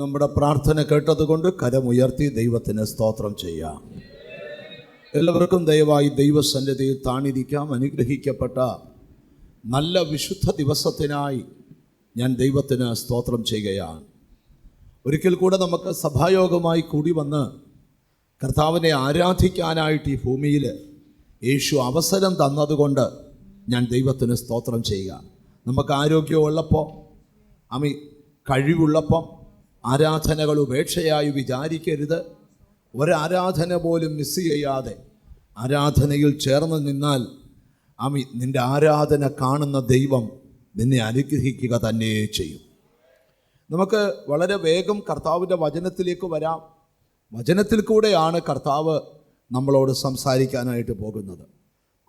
നമ്മുടെ പ്രാർത്ഥന കേട്ടതുകൊണ്ട് കരമുയർത്തി ദൈവത്തിന് സ്തോത്രം ചെയ്യാം. എല്ലാവർക്കും ദയവായി ദൈവസന്നിധിയിൽ താണിരിക്കാം. അനുഗ്രഹിക്കപ്പെട്ട നല്ല വിശുദ്ധ ദിവസത്തിനായി ഞാൻ ദൈവത്തിന് സ്തോത്രം ചെയ്യുകയാണ്. ഒരിക്കൽ കൂടെ നമുക്ക് സഭായോഗമായി കൂടി വന്ന് കർത്താവിനെ ആരാധിക്കാനായിട്ട് ഈ ഭൂമിയിൽ യേശു അവസരം തന്നതുകൊണ്ട് ഞാൻ ദൈവത്തിന് സ്തോത്രം ചെയ്യുക. നമുക്ക് ആരോഗ്യമുള്ളപ്പോൾ കഴിവുള്ളപ്പം ആരാധനകൾ ഉപേക്ഷയായി വിചാരിക്കരുത്. ഒരാരാധന പോലും മിസ് ചെയ്യാതെ ആരാധനയിൽ ചേർന്ന് നിന്നാൽ നിൻ്റെ ആരാധന കാണുന്ന ദൈവം നിന്നെ അനുഗ്രഹിക്കുക തന്നെ ചെയ്യും. നമുക്ക് വളരെ വേഗം കർത്താവിൻ്റെ വചനത്തിലേക്ക് വരാം. വചനത്തിൽ കൂടെയാണ് കർത്താവ് നമ്മളോട് സംസാരിക്കാനായിട്ട് പോകുന്നത്.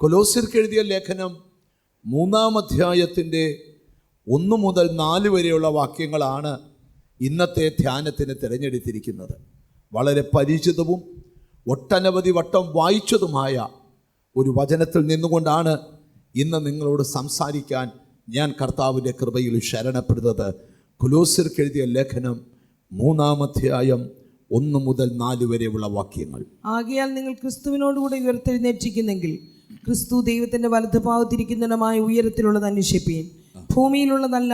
കൊലോസ്യർക്ക് എഴുതിയ ലേഖനം 3-ാം അധ്യായത്തിൻ്റെ 1 മുതൽ 4 വരെയുള്ള വാക്യങ്ങളാണ് ഇന്നത്തെ ധ്യാനത്തിന് തിരഞ്ഞെടുത്തിരിക്കുന്നത്. വളരെ പരിചിതവും ഒട്ടനവധി വട്ടം വായിച്ചതുമായ ഒരു വചനത്തിൽ നിന്നുകൊണ്ടാണ് ഇന്ന് നിങ്ങളോട് സംസാരിക്കാൻ ഞാൻ കർത്താവിൻ്റെ കൃപയിൽ ശരണപ്പെടുന്നത്. കൊലോസ്യർക്ക് എഴുതിയ ലേഖനം 3-ാം അധ്യായം 1 മുതൽ 4 വരെയുള്ള വാക്യങ്ങൾ. ആകയാൽ നിങ്ങൾ ക്രിസ്തുവിനോടുകൂടെ ഉയർത്തെഴുന്നേറ്റിരിക്കുന്നെങ്കിൽ ക്രിസ്തു ദൈവത്തിന്റെ വലതുഭാഗത്തിരിക്കുന്നതിനുമായി ഉയരത്തിലുള്ളത് അന്വേഷിപ്പീൻ, ഭൂമിയിലുള്ളതല്ല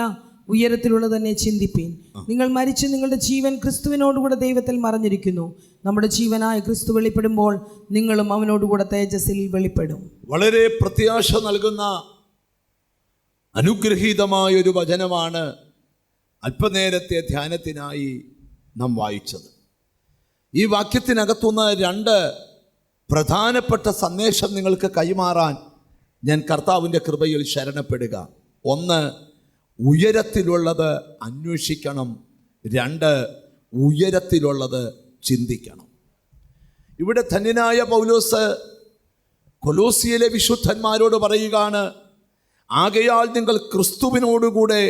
ഉയരത്തിലുള്ളത് തന്നെ ചിന്തിപ്പീൻ. നിങ്ങൾ മരിച്ച് നിങ്ങളുടെ ജീവൻ ക്രിസ്തുവിനോടുകൂടെ ദൈവത്തിൽ മറഞ്ഞിരിക്കുന്നു. നമ്മുടെ ജീവനായ ക്രിസ്തു വെളിപ്പെടുമ്പോൾ നിങ്ങളും അവനോടുകൂടെ തേജസ്സിൽ വെളിപ്പെടും. വളരെ പ്രത്യാശ നൽകുന്ന അനുഗ്രഹീതമായൊരു വചനമാണ് അല്പനേരത്തെ ധ്യാനത്തിനായി നാം വായിച്ചത്. ഈ വാക്യത്തിനകത്തുനിന്ന് 2 പ്രധാനപ്പെട്ട സന്ദേശം നിങ്ങൾക്ക് കൈമാറാൻ ഞാൻ കർത്താവിൻ്റെ കൃപയിൽ ശരണപ്പെടുക. 1, ഉയരത്തിലുള്ളത് അന്വേഷിക്കണം. 2, ഉയരത്തിലുള്ളത് ചിന്തിക്കണം. ഇവിടെ ധന്യനായ പൗലോസ് കൊലോസിയിലെ വിശുദ്ധന്മാരോട് പറയുകയാണ്, ആകയാൽ നിങ്ങൾ ക്രിസ്തുവിനോടുകൂടെ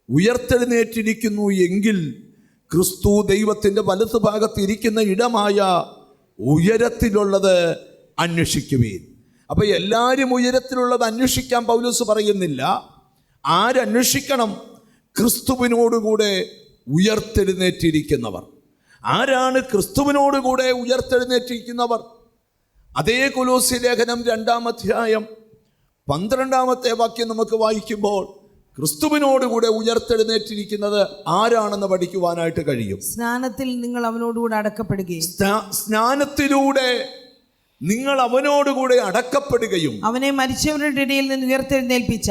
ഉയർത്തെഴുന്നേറ്റിരിക്കുന്നു എങ്കിൽ ക്രിസ്തു ദൈവത്തിൻ്റെ വലതുഭാഗത്ത് ഇരിക്കുന്ന ഇടമായ ഉയരത്തിലുള്ളത് അന്വേഷിക്കുവീൻ. അപ്പോൾ എല്ലാവരും ഉയരത്തിലുള്ളത് അന്വേഷിക്കാൻ പൗലോസ് പറയുന്നില്ല. ആരന്വേഷിക്കണം? ക്രിസ്തുവിനോടുകൂടെ ഉയർത്തെഴുന്നേറ്റിരിക്കുന്നവർ. ആരാണ് ക്രിസ്തുവിനോടുകൂടെ ഉയർത്തെഴുന്നേറ്റിരിക്കുന്നവർ? അതേ കൊലോസ്യ ലേഖനം 2-ാം അധ്യായം 12-ാമത്തെ വാക്യം നമുക്ക് വായിക്കുമ്പോൾ ക്രിസ്തുവിനോടുകൂടെ ഉയർത്തെഴുന്നേറ്റിരിക്കുന്നത് ആരാണെന്ന് പഠിക്കുവാനായിട്ട് കഴിയും. സ്നാനത്തിൽ നിങ്ങൾ അവനോടുകൂടെ അടക്കപ്പെടുകയും സ്നാനത്തിലൂടെ നിങ്ങൾ അവനോടുകൂടെ അടക്കപ്പെടുകയും അവനെ മരിച്ചവരുടെ ഇടയിൽ നിന്ന് ഉയർത്തെഴുന്നേൽപ്പിച്ച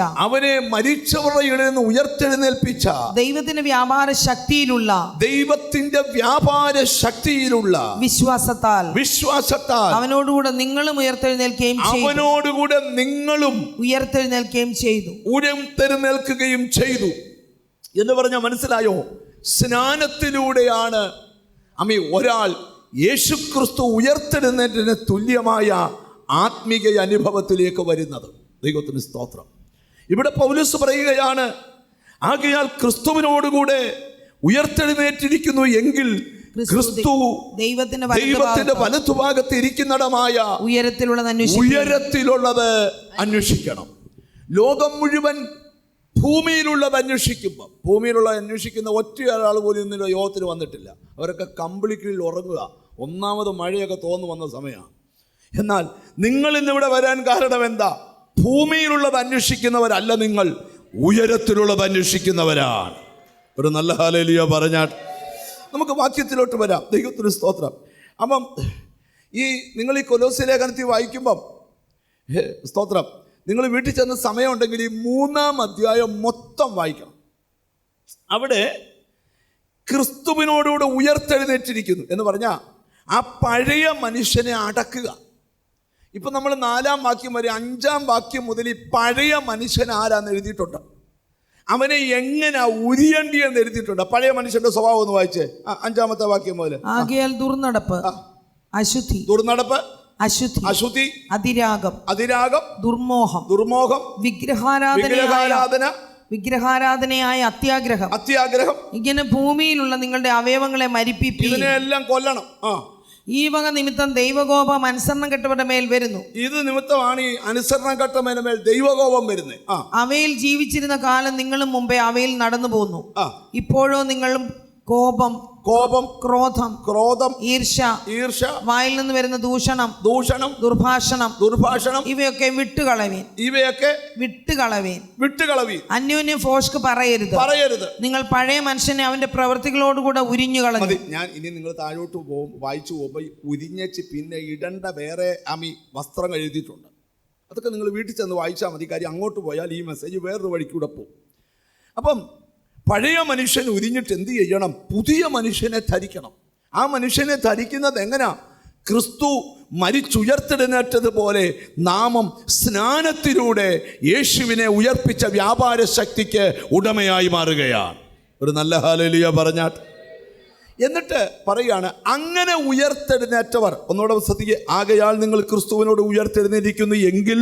ദൈവത്തിന്റെ വ്യാപാര ശക്തിയിലുള്ള വിശ്വാസത്താൽ അവനോടുകൂടെ നിങ്ങളും ഉയർത്തെഴുന്നേൽക്കുകയും ചെയ്തു എന്ന് പറഞ്ഞാൽ മനസ്സിലായോ? സ്നാനത്തിലൂടെയാണ് ഒരാൾ യേശുക്രിസ്തു ഉയർത്തെഴുന്നേറ്റതിന് തുല്യമായ ആത്മീക അനുഭവത്തിലേക്ക് വരുന്നത്. ദൈവത്തിന് സ്തോത്രം. ഇവിടെ പൗലോസ് പറയുകയാണ്, ആകയാൽ ക്രിസ്തുവിനോടുകൂടെ ഉയർത്തെഴുന്നേറ്റിരിക്കുന്നു എങ്കിൽ ക്രിസ്തു ദൈവത്തിന്റെ വലതുഭാഗത്ത് ഇരിക്കുന്നിടമായ ഉയരത്തിലുള്ളത് അന്വേഷിക്കണം. ലോകം മുഴുവൻ ഭൂമിയിലുള്ളത് അന്വേഷിക്കുമ്പോൾ, അന്വേഷിക്കുന്ന ഒറ്റയൊരാൾ പോലും ഇന്ന് യോഗത്തിന് വന്നിട്ടില്ല. അവരൊക്കെ കമ്പിളിക്കീഴിൽ ഉറങ്ങുക. 1ാമത് മഴയൊക്കെ തോന്നു വന്ന സമയമാണ്. എന്നാൽ നിങ്ങൾ ഇന്നിവിടെ വരാൻ കാരണം എന്താ? ഭൂമിയിലുള്ളത് അന്വേഷിക്കുന്നവരല്ല, നിങ്ങൾ ഉയരത്തിലുള്ളത് അന്വേഷിക്കുന്നവരാണ്. ഒരു നല്ല ഹല്ലേലൂയ പറഞ്ഞാൽ നമുക്ക് വാക്യത്തിലോട്ട് വരാം. ദൈവത്തിന് സ്തോത്രം. അപ്പം നിങ്ങൾ ഈ കൊലോസ്യ ലേഖനത്തിൽ വായിക്കുമ്പം സ്തോത്രം, നിങ്ങൾ വീട്ടിൽ ചെന്ന സമയമുണ്ടെങ്കിൽ ഈ 3-ാം അധ്യായം മൊത്തം വായിക്കണം. അവിടെ ക്രിസ്തുവിനോടുകൂടെ ഉയർത്തെഴുന്നേറ്റിരിക്കുന്നു എന്ന് പറഞ്ഞാൽ ആ പഴയ മനുഷ്യനെ അടക്കുക. ഇപ്പം നമ്മൾ 4-ാം വാക്യം വരെ 5-ാം വാക്യം മുതൽ ഈ പഴയ മനുഷ്യൻ ആരാന്ന് എഴുതിയിട്ടുണ്ട്. അവനെ എങ്ങനെ ഉരിയണ്ടിയെന്ന് എഴുതിയിട്ടുണ്ട്. പഴയ മനുഷ്യന്റെ സ്വഭാവം ഒന്ന് വായിച്ചേ. 5-ാമത്തെ വാക്യം മുതൽ. ആകയാൽ ദുർനടപ്പ്, അശുദ്ധി, അതിരാഗം, ദുർമോഹം, വിഗ്രഹാരാധനയായ അത്യാഗ്രഹം, ഇങ്ങനെ ഭൂമിയിലുള്ള നിങ്ങളുടെ അവയവങ്ങളെ മരിപ്പിപ്പീൻ. ഇതിനെല്ലാം കൊല്ലണം. ഈ വക നിമിത്തം ദൈവകോപം അനുസരണം കെട്ടവരുടെ മേൽ വരുന്നു. ഇത് നിമിത്തമാണ് ഈ അനുസരണം കെട്ടവരുടെ മേൽ ദൈവകോപം വരുന്നത്. അവയിൽ ജീവിച്ചിരുന്ന കാലം നിങ്ങളും മുമ്പേ അവയിൽ നടന്നു പോന്നു. ഇപ്പോഴോ നിങ്ങളും കോപം, ക്രോധം, ഈർഷ്യ, വായിൽ നിന്ന് വരുന്ന ദൂഷണം, ദുർഭാഷണം ഇവയൊക്കെ വിട്ടുകളവീൻ. അന്യോന്യം ഫോഷ്ക്ക് പറയരുത്. നിങ്ങൾ പഴയ മനുഷ്യനെ അവന്റെ പ്രവൃത്തികളോടുകൂടെ ഉരിഞ്ഞു കളഞ്ഞു. ഞാൻ ഇനി നിങ്ങൾ താഴോട്ട് വായിച്ചു പോകുമ്പോൾ ഉരിഞ്ഞച്ച് പിന്നെ ഇടേണ്ട വേറെ വസ്ത്രം എഴുതിയിട്ടുണ്ട്. അതൊക്കെ നിങ്ങൾ വീട്ടിൽ ചെന്ന് വായിച്ചാൽ മതി. കാര്യം അങ്ങോട്ട് പോയാൽ ഈ മെസ്സേജ് വേറൊരു വഴിക്കൂടെ പോകും. അപ്പം പഴയ മനുഷ്യൻ ഉരിഞ്ഞിട്ട് എന്ത് ചെയ്യണം? പുതിയ മനുഷ്യനെ ധരിക്കണം. ആ മനുഷ്യനെ ധരിക്കുന്നത് എങ്ങനെയാ? ക്രിസ്തു മരിച്ചുയർത്തെഴുന്നേറ്റതുപോലെ നാമം സ്നാനത്തിലൂടെ യേശുവിനെ ഉയർപ്പിച്ച വ്യാപാര ശക്തിക്ക് ഉടമയായി മാറുകയാണ്. ഒരു നല്ല ഹല്ലേലൂയ പറഞ്ഞാട്ട്. എന്നിട്ട് പറയുകയാണ്, അങ്ങനെ ഉയർത്തെഴുന്നേറ്റവർ, ഒന്നുകൂടെ ശ്രദ്ധിക്കുക, ആകയാൽ നിങ്ങൾ ക്രിസ്തുവിനോട് ഉയർത്തെഴുന്നേറ്റിരിക്കുന്നു എങ്കിൽ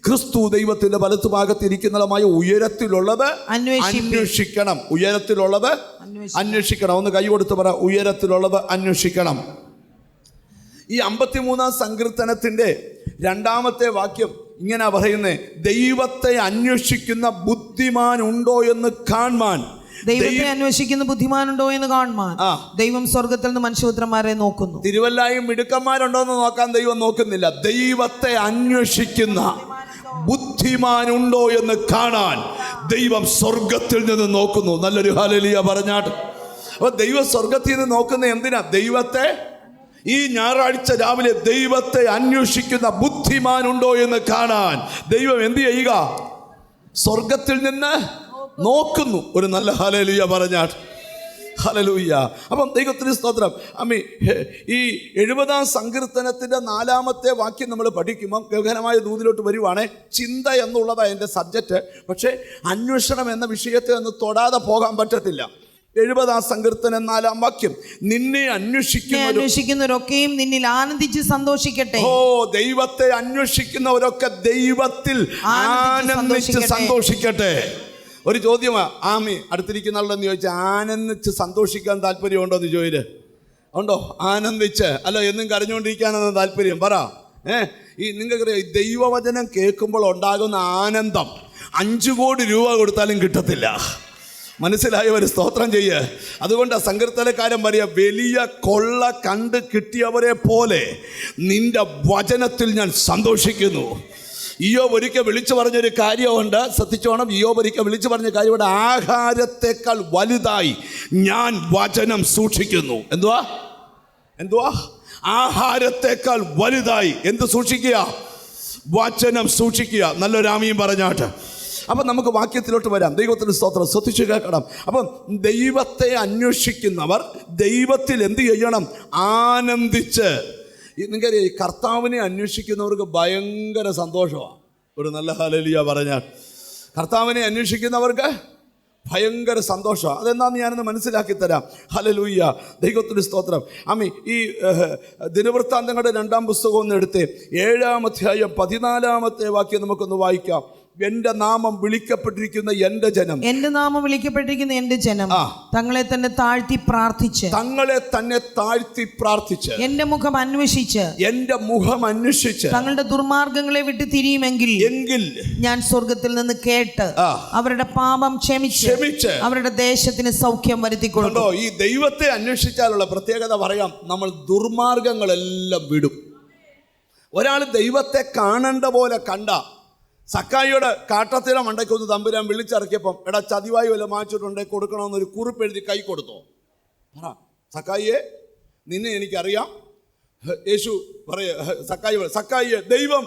ക്രിസ്തു ദൈവത്തിന്റെ വലത്തുഭാഗത്തിരിക്കുന്നതുമായ ഉയരത്തിലുള്ളത് അന്വേഷിക്കണം. ഉയരത്തിലുള്ളത് അന്വേഷിക്കണം. ഒന്ന് കൈ കൊടുത്ത് പറ, ഉയരത്തിലുള്ളത് അന്വേഷിക്കണം. ഈ 53-ാം സങ്കീർത്തനത്തിന്റെ 2-ാമത്തെ വാക്യം ഇങ്ങനെ പറയുന്നേ, ദൈവത്തെ അന്വേഷിക്കുന്ന ബുദ്ധിമാൻ ഉണ്ടോ എന്ന് കാണുവാൻ. ദൈവത്തെ അന്വേഷിക്കുന്ന ബുദ്ധിമാനുണ്ടോ എന്ന് കാണുവാൻ ദൈവം സ്വർഗത്തിൽ നിന്ന് മനുഷ്യപുത്രന്മാരെ നോക്കുന്നു. തിരുവല്ലായും മിടുക്കന്മാരുണ്ടോ എന്ന് നോക്കാൻ ദൈവം നോക്കുന്നില്ല. ദൈവത്തെ അന്വേഷിക്കുന്ന ബുദ്ധിമാനുണ്ടോ എന്ന് കാണാൻ ദൈവം സ്വർഗത്തിൽ നിന്ന് നോക്കുന്നു. നല്ലൊരു ഹല്ലേലൂയ പറഞ്ഞാട്ട്. അപ്പൊ ദൈവം സ്വർഗത്തിൽ നിന്ന് നോക്കുന്ന എന്തിനാ? ദൈവത്തെ, ഈ ഞായറാഴ്ച രാവിലെ ദൈവത്തെ അന്വേഷിക്കുന്ന ബുദ്ധിമാനുണ്ടോ എന്ന് കാണാൻ ദൈവം എന്ത് ചെയ്യുക? സ്വർഗത്തിൽ നിന്ന് നോക്കുന്നു. ഒരു നല്ല ഹല്ലേലൂയ പറഞ്ഞാട്ട്. ഹല്ലേലൂയ. അപ്പം ദൈവത്തിന് സ്തോത്രം. ഈ 70-ാം സങ്കീർത്തനത്തിൻ്റെ 4-ാമത്തെ വാക്യം നമ്മൾ പഠിക്കുമ്പം ഗഹനമായ ദൂതിലോട്ട് വരുവാണ്. ചിന്ത എന്നുള്ളതാണ് എൻ്റെ സബ്ജക്റ്റ്. പക്ഷേ അന്വേഷണം എന്ന വിഷയത്തെ ഒന്ന് തൊടാതെ പോകാൻ പറ്റത്തില്ല. 70-ാം സങ്കീർത്തനം 4-ാം വാക്യം, നിന്നെ അന്വേഷിക്കുന്നവരൊക്കെയും നിന്നിൽ ആനന്ദിച്ച് സന്തോഷിക്കട്ടെ. ദൈവത്തെ അന്വേഷിക്കുന്നവരൊക്കെ ദൈവത്തിൽ ആനന്ദിച്ച് സന്തോഷിക്കട്ടെ. ഒരു ചോദ്യമാ, അടുത്തിരിക്കുന്ന ആളെന്ന് ചോദിച്ചാൽ, ആനന്ദിച്ച് സന്തോഷിക്കാൻ താല്പര്യമുണ്ടോ എന്ന് ചോദിച്ച്. ഉണ്ടോ? ആനന്ദിച്ച്, അല്ല എന്നും കരഞ്ഞുകൊണ്ടിരിക്കാനെന്ന് താല്പര്യം പറ. നിങ്ങൾക്കറിയാം, ഈ ദൈവവചനം കേൾക്കുമ്പോൾ ഉണ്ടാകുന്ന ആനന്ദം 5 കോടി രൂപ കൊടുത്താലും കിട്ടത്തില്ല. മനസ്സിലായവർ സ്തോത്രം ചെയ്യ്. അതുകൊണ്ട് സങ്കീർത്തനക്കാരൻ പറയാ, വലിയ കൊള്ള കണ്ട് കിട്ടിയവരെ പോലെ നിന്റെ വചനത്തിൽ ഞാൻ സന്തോഷിക്കുന്നു. ഇയ്യോബ് ഒരിക്കൽ വിളിച്ചു പറഞ്ഞൊരു കാര്യമുണ്ട്, ശ്രദ്ധിച്ചോണം. ഇയ്യോബ് ഒരിക്കൽ വിളിച്ചു പറഞ്ഞ കാര്യമുണ്ട്, ആഹാരത്തെക്കാൾ വലുതായി ഞാൻ വചനം സൂക്ഷിക്കുന്നു. എന്തുവാ? ആഹാരത്തെക്കാൾ വലുതായി എന്ത് സൂക്ഷിക്കുക? വചനം സൂക്ഷിക്കുക. നല്ലൊരു ആമീൻ പറഞ്ഞാട്ട്. അപ്പം നമുക്ക് വാക്യത്തിലോട്ട് വരാം. ദൈവത്തിന് സ്തോത്രം. ശ്രദ്ധിച്ചു കേൾക്കണം. അപ്പം ദൈവത്തെ അന്വേഷിക്കുന്നവർ ദൈവത്തിൽ എന്ത് ചെയ്യണം? ആനന്ദിച്ച്. നിങ്ങൾക്കറിയാം, ഈ കർത്താവിനെ അന്വേഷിക്കുന്നവർക്ക് ഭയങ്കര സന്തോഷമാണ്. ഒരു നല്ല ഹല്ലേലൂയ പറഞ്ഞാൽ കർത്താവിനെ അന്വേഷിക്കുന്നവർക്ക് ഭയങ്കര സന്തോഷമാണ്. അതെന്താണെന്ന് ഞാനൊന്ന് മനസ്സിലാക്കി തരാം. ഹല്ലേലൂയ. ദൈവത്തിന് സ്തോത്രം. ഈ ദിനവൃത്താന്തങ്ങളുടെ 2-ാം പുസ്തകം ഒന്ന് എടുത്ത് 7-ാം അധ്യായം 14-ാമത്തെ വാക്യം നമുക്കൊന്ന് വായിക്കാം. എന്റെ നാമം വിളിക്കപ്പെട്ടിരിക്കുന്ന എന്റെ ജനം, തങ്ങളെ തന്നെ താഴ്ത്തി പ്രാർത്ഥിച്ച് എന്റെ മുഖം അന്വേഷിച്ച് തങ്ങളുടെ ദുർമാർഗങ്ങളെ വിട്ട് തിരിയുമെങ്കിൽ ഞാൻ സ്വർഗത്തിൽ നിന്ന് കേട്ട് അവരുടെ പാപം ക്ഷമിച്ച് അവരുടെ ദേശത്തിന് സൗഖ്യം വരുത്തിക്കൊണ്ടോ. ഈ ദൈവത്തെ അന്വേഷിച്ചാലുള്ള പ്രത്യേകത പറയാം. നമ്മൾ ദുർമാർഗങ്ങളെല്ലാം വിടും. ഒരാൾ ദൈവത്തെ കാണേണ്ട പോലെ കണ്ട സക്കായിയുടെ കാട്ടത്തിലെ മണ്ടയ്ക്കൊന്ന് തമ്പുരാൻ വിളിച്ചിറക്കിയപ്പം, എടാ ചതിവായി വല്ല മാച്ചിട്ടുണ്ടെങ്കിൽ കൊടുക്കണമെന്നൊരു കുറിപ്പ് എഴുതി കൈ കൊടുത്തോ? സക്കായിയെ, നിന്നെ എനിക്കറിയാം. യേശു സക്കായിയെ ദൈവം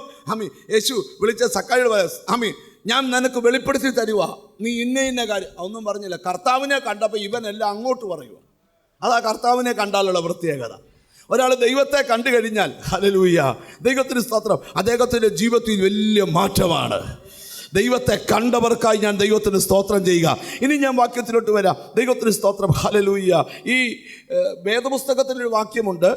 യേശു വിളിച്ച സക്കായിയോട് പറയാം, ഞാൻ നിനക്ക് വെളിപ്പെടുത്തി തരുക, നീ ഇന്ന കാര്യം. ഒന്നും പറഞ്ഞില്ല. കർത്താവിനെ കണ്ടപ്പോൾ ഇവനെല്ലാം അങ്ങോട്ട് പറയുക. അതാ കർത്താവിനെ കണ്ടാലുള്ള പ്രത്യേകത. ഒരാൾ ദൈവത്തെ കണ്ടു കഴിഞ്ഞാൽ, ഹല്ലേലൂയ, ദൈവത്തിന് സ്തോത്രം, അദ്ദേഹത്തിൻ്റെ ജീവിതത്തിൽ വലിയ മാറ്റമാണ്. ദൈവത്തെ കണ്ടവർക്കായി ഞാൻ ദൈവത്തിന് സ്തോത്രം ചെയ്യുക. ഇനി ഞാൻ വാക്യത്തിലോട്ട് വരാം. ദൈവത്തിന് സ്തോത്രം. ഹല്ലേലൂയ. ഈ വേദപുസ്തകത്തിലൊരു വാക്യമുണ്ട്.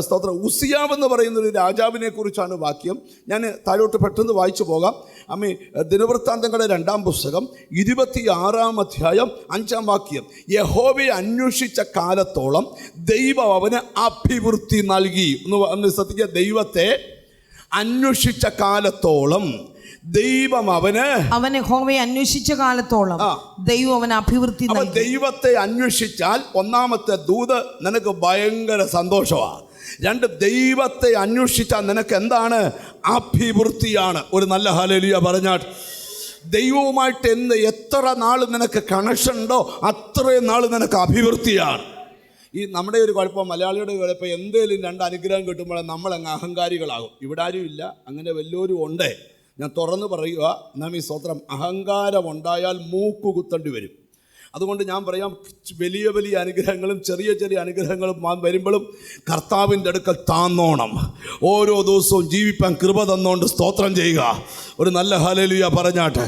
സ്തോത്രം. ഉസിയാവെന്ന് പറയുന്നൊരു രാജാവിനെ കുറിച്ചാണ് വാക്യം. ഞാൻ താഴോട്ട് പെട്ടെന്ന് വായിച്ചു പോകാം. ദിനവൃത്താന്തങ്ങളുടെ 2-ാം പുസ്തകം 26-ാം അധ്യായം 5-ാം വാക്യം. യഹോവയെ അന്വേഷിച്ച കാലത്തോളം ദൈവം അവന് അഭിവൃദ്ധി നൽകി. ഒന്ന് ശ്രദ്ധിക്കുക. ദൈവത്തെ അന്വേഷിച്ച കാലത്തോളം ദൈവം അവൻ യഹോവയെ അന്വേഷിച്ച കാലത്തോളം ദൈവം അവന് അഭിവൃദ്ധി നൽകി. ദൈവത്തെ അന്വേഷിച്ചാൽ ഒന്നാമത്തെ ദൂത് നിനക്ക് ഭയങ്കര സന്തോഷമാണ്. രണ്ട്, ദൈവത്തെ അന്വേഷിച്ചാൽ നിനക്ക് എന്താണ്? അഭിവൃദ്ധിയാണ്. ഒരു നല്ല ഹല്ലേലൂയ പറഞ്ഞാൽ. ദൈവവുമായിട്ട് എത്ര നാൾ നിനക്ക് കണക്ഷൻ ഉണ്ടോ അത്രയും നാൾ നിനക്ക് അഭിവൃദ്ധിയാണ്. ഈ നമ്മുടെ ഒരു കുഴപ്പം, മലയാളിയുടെ കുഴപ്പം, എന്തേലും രണ്ട് അനുഗ്രഹം കിട്ടുമ്പോൾ നമ്മളങ്ങ് അഹങ്കാരികളാകും. ഇവിടെ ആരും ഇല്ല, അങ്ങനെ വല്ലവരും ഉണ്ടേ. ഞാൻ തുറന്ന് പറയുക, നാം ഈ സ്തോത്രം, അഹങ്കാരം ഉണ്ടായാൽ മൂക്ക് കുത്തേണ്ടി വരും. അതുകൊണ്ട് ഞാൻ പറയാം, വലിയ വലിയ അനുഗ്രഹങ്ങളും ചെറിയ ചെറിയ അനുഗ്രഹങ്ങളും വരുമ്പോഴും കർത്താവിൻ്റെ അടുക്കൽ താന്നോണം. ഓരോ ദിവസവും ജീവിപ്പാൻ കൃപ തന്നുകൊണ്ട് സ്തോത്രം ചെയ്യുക. ഒരു നല്ല ഹല്ലേലൂയ പറഞ്ഞാട്ടെ.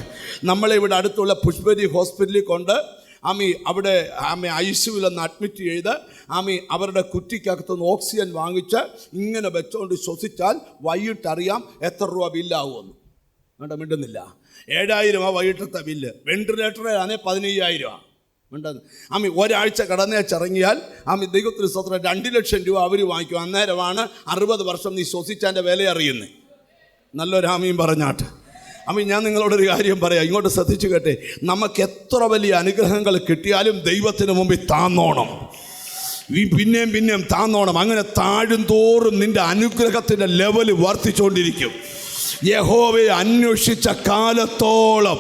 നമ്മളെ ഇവിടെ അടുത്തുള്ള പുഷ്പരി ഹോസ്പിറ്റലിൽ കൊണ്ട് അവിടെ ഐസിയുവിലൊന്ന് അഡ്മിറ്റ് ചെയ്ത് അവരുടെ കുറ്റിക്കകത്തുനിന്ന് ഓക്സിജൻ വാങ്ങിച്ച് ഇങ്ങനെ വെച്ചുകൊണ്ട് ശ്വസിച്ചാൽ വൈകിട്ടറിയാം എത്ര രൂപ ബില്ലാവുമെന്ന്. വേണ്ട, മിണ്ടുന്നില്ല. 7,000 വൈകിട്ടത്തെ ബില്ല്. വെന്റിലേറ്ററെ ആണെങ്കിൽ 15,000. മിണ്ടെന്ന്. ഒരാഴ്ച കടന്നേച്ചിറങ്ങിയാൽ ദൈവത്തിന് സ്തോത്രം 2 ലക്ഷം രൂപ അവർ വാങ്ങിക്കും. അന്നേരമാണ് 60 വർഷം നീ ശ്വസിച്ചതിൻ്റെ വില അറിയുന്നത്. നല്ലൊരു ആമീൻ പറഞ്ഞാട്ട്. ഞാൻ നിങ്ങളോടൊരു കാര്യം പറയാം, ഇങ്ങോട്ട് ശ്രദ്ധിച്ചു കേട്ടെ. നമുക്ക് എത്ര വലിയ അനുഗ്രഹങ്ങൾ കിട്ടിയാലും ദൈവത്തിന് മുമ്പിൽ താന്നോണം. പിന്നെയും പിന്നെയും താന്നോണം. അങ്ങനെ താഴും തോറും നിന്റെ അനുഗ്രഹത്തിൻ്റെ ലെവൽ വർദ്ധിച്ചുകൊണ്ടിരിക്കും. യഹോവയെ അന്വേഷിച്ച കാലത്തോളം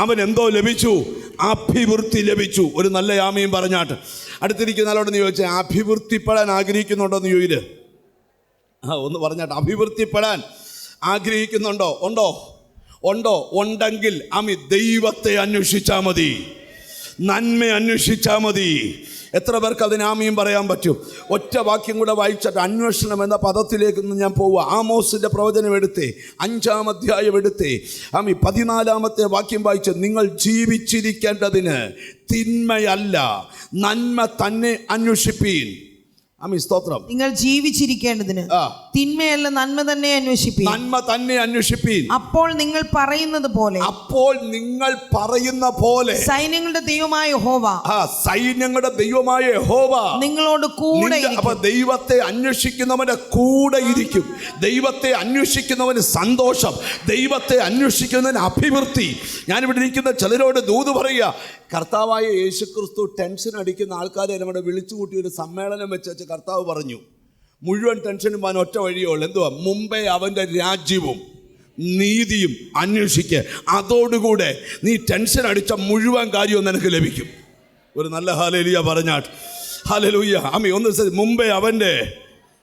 അവൻ എന്തോ ലഭിച്ചു? അഭിവൃദ്ധി ലഭിച്ചു. ഒരു നല്ല ആമീൻ പറഞ്ഞാട്ട്. അടുത്തിരിക്കുന്ന ആളോട് നീ ചോദിച്ചാൽ അഭിവൃദ്ധിപ്പെടാൻ ആഗ്രഹിക്കുന്നുണ്ടോ എന്ന് ചോദില്. ഒന്ന് പറഞ്ഞാട്ട്. അഭിവൃദ്ധിപ്പെടാൻ ആഗ്രഹിക്കുന്നുണ്ടോ? ഉണ്ടോ? ഉണ്ടെങ്കിൽ ദൈവത്തെ അന്വേഷിച്ചാൽ മതി, നന്മ അന്വേഷിച്ചാൽ മതി. എത്ര പേർക്ക് അതിന് ആമീൻ പറയാൻ പറ്റും? ഒറ്റ വാക്യം കൂടെ വായിച്ചിട്ട് അന്വേഷണം എന്ന പദത്തിലേക്ക് ഞാൻ പോവുക. ആമോസിൻ്റെ പ്രവചനം എടുത്തേ, 5-ാം അധ്യായം എടുത്തേ, 14-ാമത്തെ വാക്യം വായിച്ച്, നിങ്ങൾ ജീവിച്ചിരിക്കേണ്ടതിന് തിന്മയല്ല നന്മ തന്നെ അന്വേഷിപ്പീൻ. സ്തോത്രം. നിങ്ങൾ ജീവിച്ചിരിക്കേണ്ടതിന് തിന്മയല്ല നന്മ തന്നെ അന്വേഷിപ്പീൻ. അപ്പോൾ നിങ്ങൾ പറയുന്നത് പോലെ സൈന്യങ്ങളുടെ ദൈവമായ യഹോവ നിങ്ങളോട് കൂടെ. അപ്പൊ ദൈവത്തെ അന്വേഷിക്കുന്നവന്റെ കൂടെ ഇരിക്കും. ദൈവത്തെ അന്വേഷിക്കുന്നവന് സന്തോഷം, ദൈവത്തെ അന്വേഷിക്കുന്നവന് അഭിവൃദ്ധി. ഞാനിവിടെ ഇരിക്കുന്ന ചിലരോട് ദൂത് പറയുക, കർത്താവായ യേശുക്രിസ്തു ടെൻഷൻ അടിക്കുന്ന ആൾക്കാരെ നമ്മുടെ വിളിച്ചു കൂട്ടി ഒരു സമ്മേളനം വെച്ച് കർത്താവ് പറഞ്ഞു, മുഴുവൻ ടെൻഷനും പോകാൻ ഒറ്റ വഴിയുള്ളൂ. എന്തുവാ? മുമ്പേ അവൻ്റെ രാജ്യവും നീതിയും അന്വേഷിക്കുക. അതോടുകൂടെ നീ ടെൻഷൻ അടിച്ച മുഴുവൻ കാര്യവും നിനക്ക് ലഭിക്കും. ഒരു നല്ല ഹല്ലേലൂയ പറഞ്ഞാട്ട്. ഹല്ലേലൂയ. ഒന്ന് മുമ്പേ അവൻ്റെ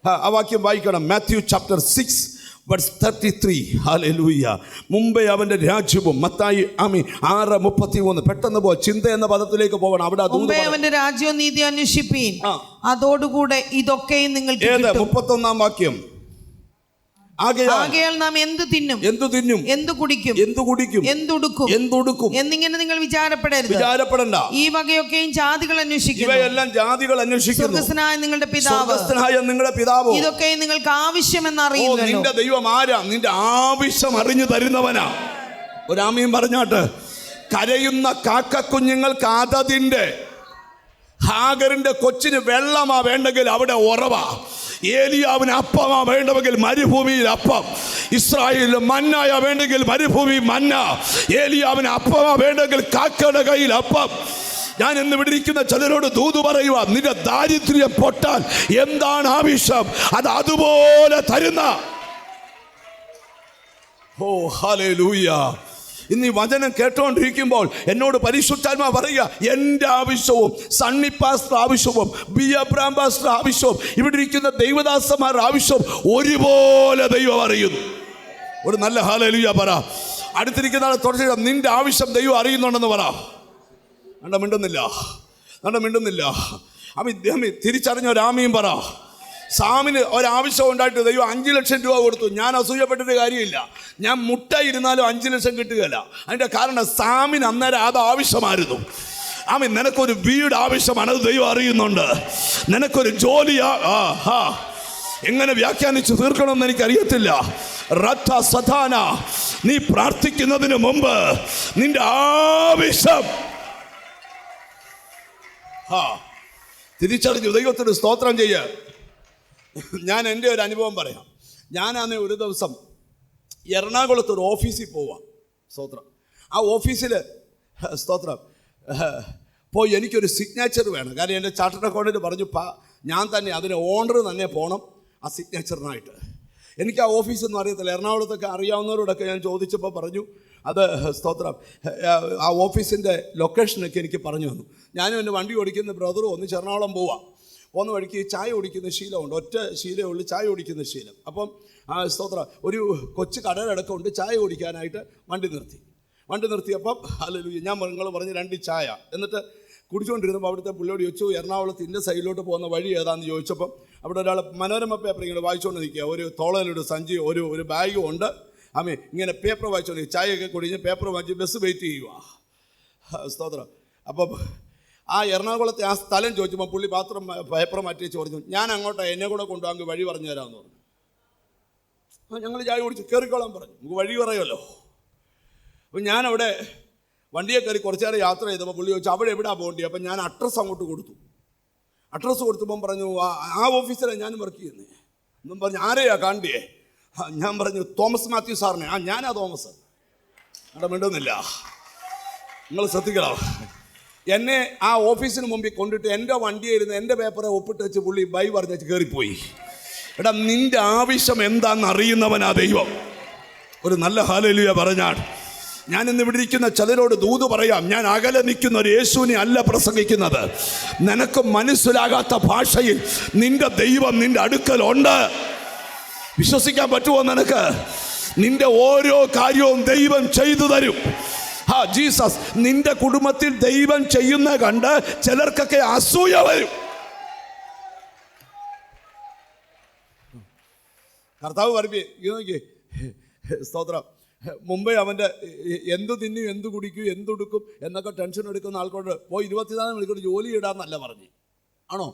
ആ വാക്യം വായിക്കണം. Matthew chapter 6 verse 33. ഹല്ലേലൂയ. മുമ്പേ അവൻ്റെ രാജ്യവും. മത്തായി 6:33. പെട്ടെന്ന് പോ, ചിന്ത എന്ന പദത്തിലേക്ക് പോകണം. അവിടെ മുമ്പേ അവൻ്റെ രാജ്യവും നീതി അന്വേഷിപ്പീൻ, അതോടുകൂടെ ഇതൊക്കെയും നിങ്ങൾക്ക് കിട്ടും. 31-ാം വാക്യം. ആകയാൽ നാം എന്തു തിന്നും, എന്തു കുടിക്കും, എന്തുടുക്കും എന്നിങ്ങനെ നിങ്ങൾ വിചാരപ്പെടണ്ട. ഈ വകയൊക്കെയും ജാതികൾ അന്വേഷിക്കുന്നു. ഇവയെല്ലാം ജാതികൾ അന്വേഷിക്കുന്നു. സ്വർഗ്ഗസ്ഥനായ നിങ്ങളുടെ പിതാവ് ഇതൊക്കെയും നിങ്ങൾക്ക് ആവശ്യമെന്ന് അറിയുന്നു. നിന്റെ ദൈവം ആരാ? നിന്റെ ആവശ്യം അറിഞ്ഞു തരുന്നവനാ. ഒരു ആമീൻ പറഞ്ഞാട്ട്. കരയുന്ന കാക്കക്കുഞ്ഞുങ്ങൾക്ക് അതതിന്റെ. ഹാഗറിന്റെ കൊച്ചിന് വെള്ളമാ വേണ്ടെങ്കിൽ അവിടെ ഉറവാ. ഏലിയാവിന് അപ്പമാ വേണ്ടെങ്കിൽ മരുഭൂമിയിൽ അപ്പം. ഇസ്രായേലിൽ മന്നായ വേണ്ടെങ്കിൽ മരുഭൂമി മന്ന. ഏലിയാവിന് അപ്പമാ വേണ്ടെങ്കിൽ കാക്കയുടെ കയ്യിൽ അപ്പം. ഞാൻ ഇന്ന് വിടിരിക്കുന്ന ചിലരോട് ദൂത് പറയുക, നിന്റെ ദാരിദ്ര്യം പൊട്ടാൻ എന്താണ് ആവശ്യം അത് അതുപോലെ തരുന്ന. ഓ ഹല്ലേലൂയ. ഇന്ന് ഈ വചനം കേട്ടുകൊണ്ടിരിക്കുമ്പോൾ എന്നോട് പരിശുദ്ധാത്മാ പറയുക, എൻ്റെ ആവശ്യവും സണ്ണി പാസ്റ്റർ ആവശ്യവും ബി അബ്രാം പാസ്റ്റർ ആവശ്യവും ഇവിടെ ഇരിക്കുന്ന ദൈവദാസന്മാരുടെ ആവശ്യവും ഒരുപോലെ ദൈവം അറിയുന്നു. ഒരു നല്ല ഹല്ലേലൂയ പറ. അടുത്തിരിക്കുന്ന ആളെ തുടർച്ച, നിന്റെ ആവശ്യം ദൈവം അറിയുന്നുണ്ടെന്ന് പറ. മിണ്ടുന്നില്ല. തിരിച്ചറിഞ്ഞ ഒരു ആമീൻ പറ. സാമിന് ഒരാവശ്യം ഉണ്ടായിട്ട് ദൈവം 5 ലക്ഷം രൂപ കൊടുത്തു. ഞാൻ അസൂയപ്പെട്ടിട്ട് കാര്യമില്ല. ഞാൻ മുട്ട ഇരുന്നാലും 5 ലക്ഷം കിട്ടുകയില്ല. അതിൻ്റെ കാരണം സാമിന് അന്നേരം അത് ആവശ്യമായിരുന്നു. നിനക്കൊരു വീട് ആവശ്യമാണ്, അത് ദൈവം അറിയുന്നുണ്ട്. നിനക്കൊരു ജോലി എങ്ങനെ വ്യാഖ്യാനിച്ച് തീർക്കണമെന്ന് എനിക്കറിയത്തില്ല. റഥ സധാന, നീ പ്രാർത്ഥിക്കുന്നതിന് മുമ്പ് നിന്റെ ആവശ്യം തിരിച്ചറിഞ്ഞു ദൈവത്തിന് സ്തോത്രം ചെയ്യുക. ഞാൻ എൻ്റെ ഒരു അനുഭവം പറയാം. ഞാനാണെങ്കിൽ ഒരു ദിവസം എറണാകുളത്ത് ഒരു ഓഫീസിൽ പോവാം. സ്തോത്രം. ആ ഓഫീസിൽ സ്തോത്രം പോയി എനിക്കൊരു സിഗ്നേച്ചർ വേണം. കാരണം എൻ്റെ ചാർട്ടേഡ് അക്കൗണ്ടൻറ്റ് പറഞ്ഞു ഞാൻ തന്നെ അതിന് ഓണർ തന്നെ പോകണം ആ സിഗ്നേച്ചറിനായിട്ട്. എനിക്ക് ആ ഓഫീസൊന്നും അറിയത്തില്ല. എറണാകുളത്തൊക്കെ അറിയാവുന്നവരോടൊക്കെ ഞാൻ ചോദിച്ചപ്പോൾ പറഞ്ഞു അത് സ്തോത്രം ആ ഓഫീസിൻ്റെ ലൊക്കേഷനൊക്കെ എനിക്ക് പറഞ്ഞു തന്നു. ഞാനും എൻ്റെ വണ്ടി ഓടിക്കുന്ന ബ്രദറും ഒന്ന് എറണാകുളം പോകുന്ന വഴിക്ക് ചായ കുടിക്കുന്ന ശീലമുണ്ട്. ഒറ്റ ശീലമേ ഉള്ളൂ, ചായ കുടിക്കുന്ന ശീലം. അപ്പം സ്തോത്രം ഒരു കൊച്ചു കടയിലടക്കമുണ്ട്. ചായ കുടിക്കാനായിട്ട് വണ്ടി നിർത്തിയപ്പം ഹല്ലേലൂയ ഞാൻ നിങ്ങൾ പറഞ്ഞ് 2 ചായ എന്നിട്ട് കുടിച്ചുകൊണ്ടിരുന്നപ്പോൾ അവിടുത്തെ പുള്ളിയോട് ചോദിച്ചു എറണാകുളത്ത് ഇന്ന സൈഡിലോട്ട് പോകുന്ന വഴി ഏതാണെന്ന് ചോദിച്ചപ്പം അവിടെ ഒരാൾ മനോരമ പേപ്പർ ഇങ്ങനെ വായിച്ചുകൊണ്ട് നിൽക്കുക. ഒരു തോളയിലൊരു സഞ്ചി ഒരു ബാഗും ഉണ്ട്. ഇങ്ങനെ പേപ്പർ വായിച്ചോണ്ട് ചായയൊക്കെ കുടിഞ്ഞ് പേപ്പർ വാങ്ങിച്ച് ബസ് വെയിറ്റ് ചെയ്യുക. സ്തോത്രം. അപ്പം ആ എറണാകുളത്തെ ആ സ്ഥലം ചോദിച്ചപ്പോൾ പുള്ളി പേപ്പർ മാറ്റി വെച്ച് പറഞ്ഞു ഞാൻ അങ്ങോട്ട് എന്നെ കൂടെ കൊണ്ടുപോകാൻ വഴി പറഞ്ഞു തരാമെന്ന് പറഞ്ഞു. ഞങ്ങൾ ചായ കുടിച്ച് കയറിക്കോളാൻ പറഞ്ഞു. നമുക്ക് വഴി പറയുമല്ലോ. അപ്പം ഞാനവിടെ വണ്ടിയെ കയറി കുറച്ച് നേരം യാത്ര ചെയ്തപ്പോൾ പുള്ളി ചോദിച്ചു അവിടെ എവിടെയാണ് പോകേണ്ടത്. അപ്പം ഞാൻ അഡ്രസ്സ് അങ്ങോട്ട് കൊടുത്തു. അഡ്രസ്സ് കൊടുത്തപ്പം പറഞ്ഞു ആ ഓഫീസിലാണ് ഞാൻ വർക്ക് ചെയ്യുന്നത് എന്നും പറഞ്ഞു. ആരെയാ കാണ്ടിയേ? ഞാൻ പറഞ്ഞു തോമസ് മാത്യു സാറിനെ. ഞാനാ തോമസ്. അവിടെ മിണ്ടുന്നില്ല. നിങ്ങൾ ശ്രദ്ധിക്കണം. എന്നെ ആ ഓഫീസിന് മുമ്പിൽ കൊണ്ടിട്ട് എൻ്റെ വണ്ടിയായിരുന്നു എൻ്റെ പേപ്പറെ ഒപ്പിട്ട് വെച്ച് പുള്ളി ബൈ പറഞ്ഞു വെച്ച് കയറിപ്പോയി. എടാ നിൻ്റെ ആവശ്യം എന്താണെന്ന് അറിയുന്നവനാ ദൈവം. ഒരു നല്ല ഹല്ലേലൂയ പറഞ്ഞാൽ ഞാൻ ഇന്ന് ഇവിടെ ഇരിക്കുന്ന ചിലരോട് ദൂത് പറയാം. ഞാൻ അകലെ നിൽക്കുന്ന ഒരു യേശുവിനെ അല്ല പ്രസംഗിക്കുന്നത്. നിനക്ക് മനസ്സിലാകാത്ത ഭാഷയിൽ നിന്റെ ദൈവം നിന്റെ അടുക്കലുണ്ട്. വിശ്വസിക്കാൻ പറ്റുമോ നിനക്ക്? നിന്റെ ഓരോ കാര്യവും ദൈവം ചെയ്തു തരും. ജീസസ് നിന്റെ കുടുംബത്തിൽ ദൈവം ചെയ്യുന്ന കണ്ട് ചിലർക്കൊക്കെ അസൂയ വരും. കർത്താവ് പറയേ സ്തോത്രം. മുമ്പേ അവൻ്റെ എന്തു തിന്നും എന്തു കുടിക്കും എന്തുടുക്കും എന്നൊക്കെ ടെൻഷൻ എടുക്കുന്ന ആൾക്കോട് പോയി 24 മണിക്കൂർ ജോലി ഇടാന്നല്ല പറഞ്ഞു. ആണോ?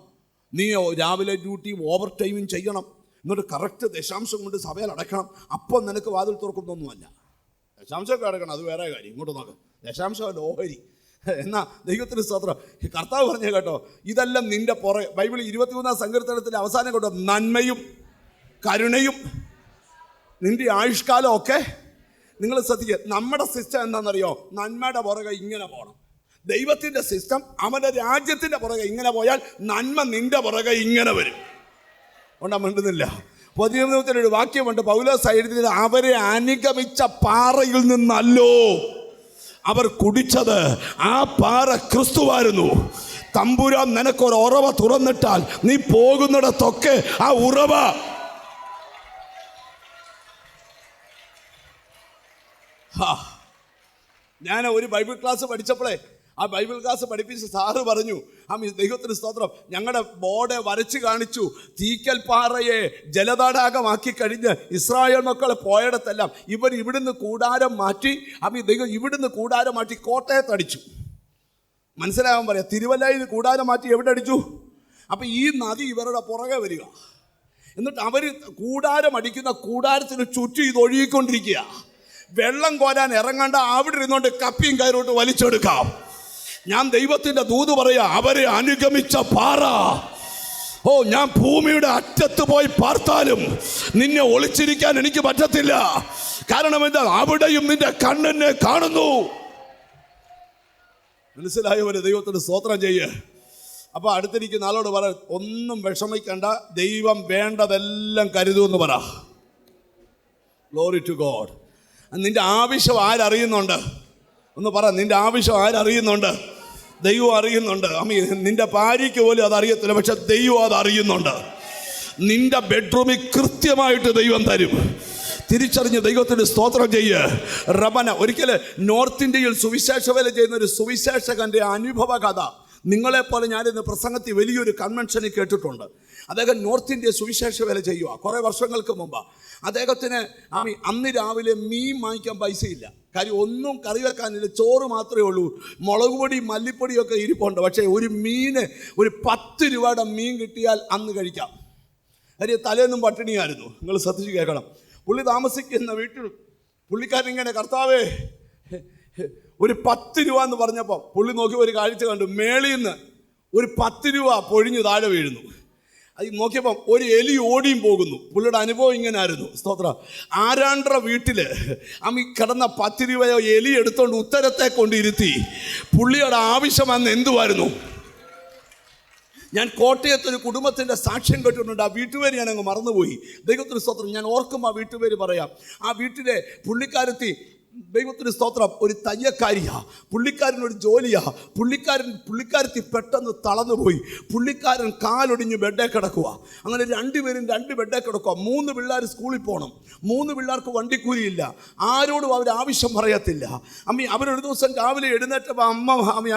നീ രാവിലെ ഡ്യൂട്ടി ഓവർ ടൈമും ചെയ്യണം, എന്നിട്ട് കറക്റ്റ് ദശാംശം കൊണ്ട് സഭയിൽ അടയ്ക്കണം, അപ്പം നിനക്ക് വാതിൽ തുറക്കുന്നൊന്നുമല്ല. ദശാംശമൊക്കെ അടക്കണം, അത് വേറെ കാര്യം. ഇങ്ങോട്ട് നോക്കാം. ദശാംശമല്ല ഓഹരി. എന്നാ ദൈവത്തിന് സ്തോത്രം. കർത്താവ് പറഞ്ഞേ കേട്ടോ, ഇതെല്ലാം നിന്റെ പുറകെ. ബൈബിൾ 23 സങ്കീർത്തനത്തിൻ്റെ അവസാനം കേട്ടോ, നന്മയും കരുണയും നിന്റെ ആയുഷ്കാലം ഒക്കെ. നിങ്ങൾ ശ്രദ്ധിക്കുക, നമ്മുടെ സിസ്റ്റം എന്താണെന്നറിയോ? നന്മയുടെ പുറകെ ഇങ്ങനെ പോകണം. ദൈവത്തിൻ്റെ സിസ്റ്റം അവൻ്റെ രാജ്യത്തിൻ്റെ പുറകെ ഇങ്ങനെ പോയാൽ നന്മ നിന്റെ പുറകെ ഇങ്ങനെ വരും. കൊണ്ടാ മിണ്ടുന്നില്ല. പുതിയ നിയമത്തിലൊരു വാക്യമുണ്ട്, പൗലോസ് എഴുതിയത് അവരെ അനുഗമിച്ച പാറയിൽ നിന്നല്ലോ അവർ കുടിച്ചത്, ആ പാറ ക്രിസ്തുവായിരുന്നു. തമ്പുരാൻ നിനക്കൊരു ഉറവ തുറന്നിട്ടാൽ നീ പോകുന്നിടത്തൊക്കെ ആ ഉറവ. ഞാൻ ഒരു ബൈബിൾ ക്ലാസ് പഠിച്ചപ്പോഴേ ആ ബൈബിൾ ക്ലാസ് പഠിപ്പിച്ച സാറ് പറഞ്ഞു, ദൈവത്തിന് സ്തോത്രം, ഞങ്ങളുടെ ബോർഡ് വരച്ച് കാണിച്ചു, തീക്കൽ പാറയെ ജലതടാകമാക്കി കഴിഞ്ഞ് ഇസ്രായേൽ മക്കളെ പോയിടത്തെല്ലാം ഇവർ ഇവിടുന്ന് കൂടാരം മാറ്റി, ദൈവം ഇവിടുന്ന് കൂടാരം മാറ്റി കോട്ടയത്തടിച്ചു. മനസ്സിലാകാൻ പറയാം. തിരുവല്ലയിൽ കൂടാരം മാറ്റി എവിടെ അടിച്ചു? അപ്പം ഈ നദി ഇവരുടെ പുറകെ വരിക. എന്നിട്ട് അവർ കൂടാരം അടിക്കുന്ന കൂടാരത്തിന് ചുറ്റും ഇത് ഒഴുകിക്കൊണ്ടിരിക്കുക. വെള്ളം കോരാൻ ഇറങ്ങണ്ട, അവിടെ ഇരുന്നുകൊണ്ട് കപ്പിയും കയറോട്ട് വലിച്ചെടുക്കാം. ഞാൻ ദൈവത്തിൻ്റെ ദൂത് പറയാ, അവരെ അനുഗമിച്ച പാറ. ഞാൻ ഭൂമിയുടെ അറ്റത്ത് പോയി പാർത്താലും നിന്നെ ഒളിച്ചിരിക്കാൻ എനിക്ക് പറ്റത്തില്ല. കാരണം എന്താ? അവിടെയും നിന്റെ കണ്ണിനെ കാണുന്നു. മനസ്സിലായവരെ ദൈവത്തിന് സ്തോത്രം ചെയ്യ്. അപ്പൊ അടുത്തിരിക്കുന്ന ആളോട് പറ, ഒന്നും വിഷമിക്കണ്ട, ദൈവം വേണ്ടതെല്ലാം കരുതുമെന്ന് പറ. Glory to God. നിന്റെ ആവശ്യം ആരറിയുന്നുണ്ട്? ഒന്ന് പറ, നിന്റെ ആവശ്യം ആരറിയുന്നുണ്ട്? ദൈവം അറിയുന്നുണ്ട്. നിന്റെ ഭാര്യയ്ക്ക് പോലും അതറിയത്തില്ല, പക്ഷെ ദൈവം അത് അറിയുന്നുണ്ട്. നിന്റെ ബെഡ്റൂമിൽ കൃത്യമായിട്ട് ദൈവം തരും. തിരിച്ചറിഞ്ഞ് ദൈവത്തിന് സ്തോത്രം ചെയ്യ്. റബന ഒരിക്കൽ നോർത്ത് ഇന്ത്യയിൽ സുവിശേഷ വേല ചെയ്യുന്ന ഒരു സുവിശേഷകന്റെ അനുഭവ കഥ നിങ്ങളെപ്പോലെ ഞാനിന്ന് പ്രസംഗത്തിൽ വലിയൊരു കൺവെൻഷനിൽ കേട്ടിട്ടുണ്ട്. അദ്ദേഹം നോർത്ത് ഇന്ത്യ സുവിശേഷ വേല ചെയ്യുക. കുറേ വർഷങ്ങൾക്ക് മുമ്പ് അദ്ദേഹത്തിന് അന്ന് രാവിലെ മീൻ വാങ്ങിക്കാൻ പൈസയില്ല. കാര്യം ഒന്നും കറി വെക്കാനില്ല, ചോറ് മാത്രമേ ഉള്ളൂ. മുളക് പൊടി മല്ലിപ്പൊടിയൊക്കെ ഇരിപ്പുണ്ട്. പക്ഷേ ഒരു മീന്, ഒരു 10 രൂപയുടെ മീൻ കിട്ടിയാൽ അന്ന് കഴിക്കാം. കാര്യം തലേന്നും പട്ടിണിയായിരുന്നു. നിങ്ങൾ ശ്രദ്ധിച്ച് കേൾക്കണം. പുള്ളി താമസിക്കുന്ന വീട്ടിൽ പുള്ളിക്കാരൻ ഇങ്ങനെ, കർത്താവേ ഒരു 10 രൂപ എന്ന് പറഞ്ഞപ്പോൾ പുള്ളി നോക്കി ഒരു കാഴ്ച കണ്ടു. മേളിൽ നിന്ന് ഒരു 10 രൂപ പൊഴിഞ്ഞു താഴെ വീഴുന്നു. അത് നോക്കിയപ്പം ഒരു എലി ഓടിയും പോകുന്നു. പുള്ളിയുടെ അനുഭവം ഇങ്ങനെ ആയിരുന്നു. സ്തോത്രം. ആരാണ്ടര വീട്ടില് കിടന്ന 10 രൂപയോ എലി എടുത്തോണ്ട് ഉത്തരത്തെ കൊണ്ടിരുത്തി. പുള്ളിയുടെ ആവശ്യം അന്ന് എന്തുവായിരുന്നു? ഞാൻ കോട്ടയത്തൊരു കുടുംബത്തിൻ്റെ സാക്ഷ്യം കേട്ടിട്ടുണ്ട്. ആ വീട്ടുപേര് ഞാൻ അങ്ങ് മറന്നുപോയി. ദൈവത്തിന് സ്തോത്രം. ഞാൻ ഓർക്കും ആ വീട്ടുപേര് പറയാം. ആ വീട്ടിലെ പുള്ളിക്കാരത്തി, ദൈവത്തിന് സ്തോത്രം, ഒരു തയ്യക്കാരിയാ. പുള്ളിക്കാരനൊരു ജോലിയാ. പുള്ളിക്കാരത്തി പെട്ടെന്ന് തളർന്നുപോയി. പുള്ളിക്കാരൻ കാലൊടിഞ്ഞ് ബെഡേ കിടക്കുക. അങ്ങനെ 2 പേരും 2 ബെഡേ കിടക്കുക. 3 പിള്ളേർ സ്കൂളിൽ പോകണം. 3 പിള്ളേർക്ക് വണ്ടിക്കൂലിയില്ല. ആരോടും അവർ ആവശ്യം പറയത്തില്ല. അവരൊരു ദിവസം രാവിലെ എഴുന്നേറ്റപ്പോൾ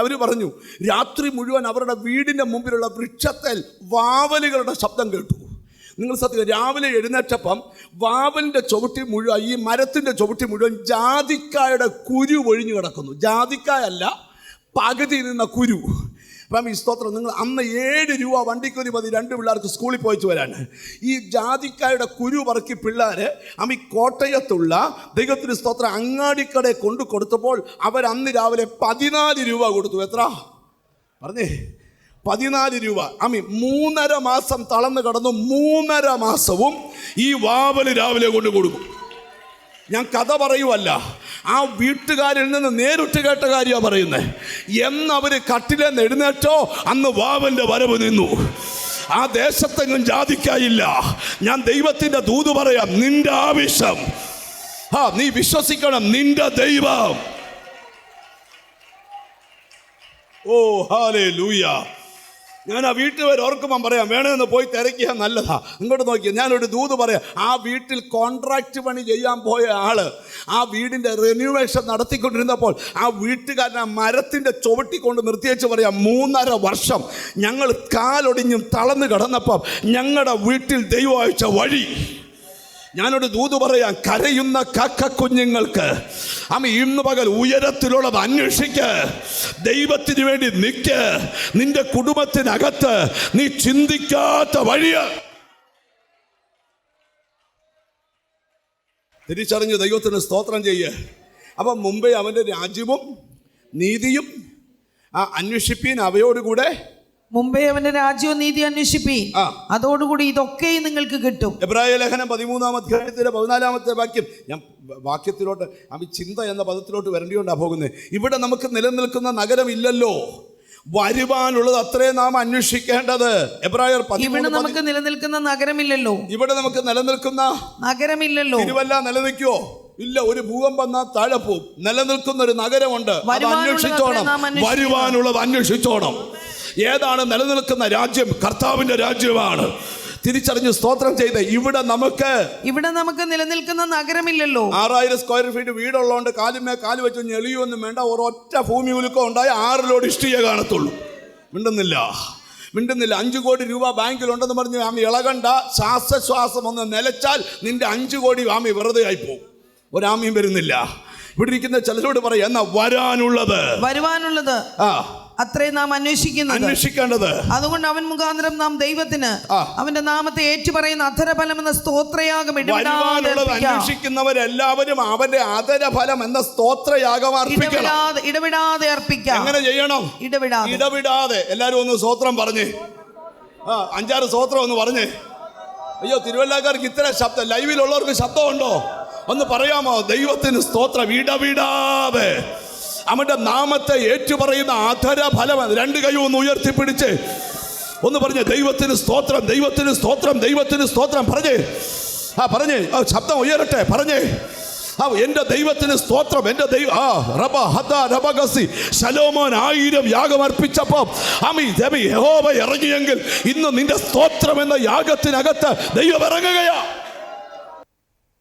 അവർ പറഞ്ഞു, രാത്രി മുഴുവൻ അവരുടെ വീടിൻ്റെ മുമ്പിലുള്ള വൃക്ഷത്തിൽ വാവലുകളുടെ ശബ്ദം കേട്ടു. നിങ്ങൾ സത്യം, രാവിലെ എഴുന്നേറ്റപ്പം വാവലിൻ്റെ ചുവട്ടി മുഴുവൻ, ഈ മരത്തിൻ്റെ ചുവട്ടി മുഴുവൻ ജാതിക്കായുടെ കുരു ഒഴിഞ്ഞു കിടക്കുന്നു. ജാതിക്കായല്ല, പകുതി നിന്ന കുരു. അപ്പം ഈ സ്തോത്രം, നിങ്ങൾ അന്ന് 7 രൂപ വണ്ടിക്കൂലി മതി 2 പിള്ളേർക്ക് സ്കൂളിൽ പോയിട്ട് വരാണ്. ഈ ജാതിക്കായുടെ കുരു പറക്കി പിള്ളേർ കോട്ടയത്തുള്ള ദൈവത്തിന് സ്തോത്രം അങ്ങാടിക്കടയിൽ കൊണ്ടു കൊടുത്തപ്പോൾ അവർ അന്ന് രാവിലെ 14 രൂപ കൊടുത്തു. എത്ര പറഞ്ഞേ? 14 രൂപ. 3.5 മാസം തളർന്നു കിടന്നു. 3.5 മാസവും ഈ വാവല് രാവിലെ കൊണ്ട് കൊടുക്കും. ഞാൻ കഥ പറയുവല്ല, ആ വീട്ടുകാരിൽ നിന്ന് നേരിട്ട് കേട്ട കാര്യമാണ് പറയുന്നത്. എന്നവർ കട്ടിലെന്ന് എഴുന്നേറ്റോ അന്ന് വാവന്റെ വരവ് നിന്നു. ആ ദേശത്തെങ്ങും ജാതിക്കായില്ല. ഞാൻ ദൈവത്തിന്റെ ദൂത് പറയാം. നിന്റെ ആവശ്യം നീ വിശ്വസിക്കണം. നിന്റെ ദൈവം, ഓ ഹല്ലേലൂയ. ഞാൻ ആ വീട്ടുകാർ ഓർക്കുമ്പം പറയാം, വേണമെന്ന് പോയി തിരക്കിയാൽ നല്ലതാ. ഇങ്ങോട്ട് നോക്കിയാൽ ഞാനൊരു ദൂത് പറയാം. ആ വീട്ടിൽ കോൺട്രാക്ട് പണി ചെയ്യാൻ പോയ ആള് ആ വീടിൻ്റെ റിന്യൂവേഷൻ നടത്തിക്കൊണ്ടിരുന്നപ്പോൾ ആ വീട്ടുകാരൻ ആ മരത്തിൻ്റെ ചുവട്ടി കൊണ്ട് നിർത്തിയേച്ച് പറയാം, 3.5 വർഷം ഞങ്ങൾ കാലൊടിഞ്ഞും തളർന്നു കിടന്നപ്പം ഞങ്ങളുടെ വീട്ടിൽ ദൈവം അയച്ച വഴി. ഞാനൊരു ദൂത് പറയാം. കരയുന്ന കാക്കക്കുഞ്ഞുങ്ങൾക്ക് ഇന്ന് പകൽ ഉയരത്തിലുള്ളത് അന്വേഷിക്ക്. ദൈവത്തിന് വേണ്ടി നിൽക്ക്. നിന്റെ കുടുംബത്തിനകത്ത് നീ ചിന്തിക്കാത്ത വഴിയ തിരിച്ചറിഞ്ഞ് ദൈവത്തിന് സ്തോത്രം ചെയ്യ്. അപ്പം മുമ്പേ അവൻ്റെ രാജ്യവും നീതിയും അന്വേഷിപ്പീൻ, അവയോടുകൂടെ മുമ്പേ അവന്റെ രാജ്യവും നീതി അന്വേഷിപ്പീൻ, അതോടുകൂടി ഇതൊക്കെ നിങ്ങൾക്ക് കിട്ടും. എബ്രായ ലേഖനം 13-ാം അധ്യായത്തിലെ 14-ാമത്തെ വാക്യം. ഞാൻ വാക്യത്തിലോട്ട് ചിന്ത എന്ന പദത്തിലോട്ട് വരേണ്ടിക്കൊണ്ടാണ് പോകുന്നത്. ഇവിടെ നമുക്ക് നിലനിൽക്കുന്ന നഗരമില്ലല്ലോ, വരുവാനുള്ളത് അത്രേ നാം അന്വേഷിക്കേണ്ടത്. എബ്രായർ 13. ഇവിടെ നമുക്ക് നിലനിൽക്കുന്ന നഗരമില്ലല്ലോ. ഇവിടെ നമുക്ക് നിലനിൽക്കുന്ന നഗരമില്ലല്ലോ. തിരുവല്ല നിലനിൽക്കുവോ? ഇല്ല. ഒരു ഭൂകമ്പം വന്നാൽ താഴെ പോവും. നിലനിൽക്കുന്ന ഒരു നഗരമുണ്ട്. അത് അന്വേഷിച്ചോണം. വരുവാനുള്ളത് അന്വേഷിച്ചോണം. ഏതാണ് നിലനിൽക്കുന്ന രാജ്യം? കർത്താവിന്റെ രാജ്യമാണ്. തിരിച്ചറിഞ്ഞ് സ്തോത്രം ചെയ്ത് ഇവിടെ നമുക്ക് നിലനിൽക്കുന്ന നഗരമില്ലല്ലോ. 6000 സ്ക്വയർ ഫീറ്റ് വീടുള്ളതുകൊണ്ട് കാലുമേ കാല് വെച്ച് ഞെളിയൊന്നും വേണ്ട. ഒരൊറ്റ ഭൂമി ഉലുക്കം ഉണ്ടായി 6 ലോഡ് ഇഷ്ടികയെ കാണത്തുള്ളൂ. മിണ്ടുന്നില്ല. 5 കോടി രൂപ ബാങ്കിലുണ്ടെന്ന് പറഞ്ഞ് ഇളകണ്ട. ശ്വാസം ഒന്ന് നിലച്ചാൽ നിന്റെ 5 കോടി വെറുതെ ആയിപ്പോവും. ഒരാമയും വരുന്നില്ല. ഇവിടെ ഇരിക്കുന്ന ചിലരോട് പറയാം, എന്നാ വരുവാനുള്ളത് അത്രേ നാം അന്വേഷിക്കേണ്ടത്. അതുകൊണ്ട് അവൻ മുഖാന്തരം നാം ദൈവത്തിന് അവന്റെ നാമത്തെ ഏറ്റുപറയുന്ന അധരഫലം എന്ന സ്തോത്രയാഗം അന്വേഷിക്കുന്നവരെല്ലാവരും അവന്റെ അധരഫലം എന്ന സ്തോത്രയാഗം ഇടവിടാതെ അർപ്പിക്കാം. എങ്ങനെ ചെയ്യണം? ഇടവിടാതെ. എല്ലാരും ഒന്ന് സ്തോത്രം പറഞ്ഞേ. 5-6 സ്തോത്രം ഒന്ന് പറഞ്ഞേ. അയ്യോ, തിരുവല്ലക്കാർക്ക് ഇത്ര ശബ്ദം, ലൈവിലുള്ളവർക്ക് ശബ്ദമുണ്ടോ? ഒന്ന് പറയാമോ? ദൈവത്തിന് സ്തോത്രം. ഇടവിടാതെ അവന്റെ നാമത്തെ ഏറ്റുപറയുന്ന അധരഫലം. 2 കൈ ഒന്ന് ഉയർത്തിപ്പിടിച്ച് ഒന്ന് പറഞ്ഞേ, ദൈവത്തിന് സ്തോത്രം, ദൈവത്തിന് സ്തോത്രം, ദൈവത്തിന് സ്തോത്രം. പറഞ്ഞേ, ശബ്ദം ഉയരട്ടെ. പറഞ്ഞേ, എന്റെ ദൈവത്തിന് സ്തോത്രം. എന്റെ ശലോമോൻ 1000 യാഗം അർപ്പിച്ചപ്പോൾ യഹോവ ഇറങ്ങിയെങ്കിൽ ഇന്ന് നിന്റെ സ്തോത്രം എന്ന യാഗത്തിനകത്ത് ദൈവം ഇറങ്ങുകയാ.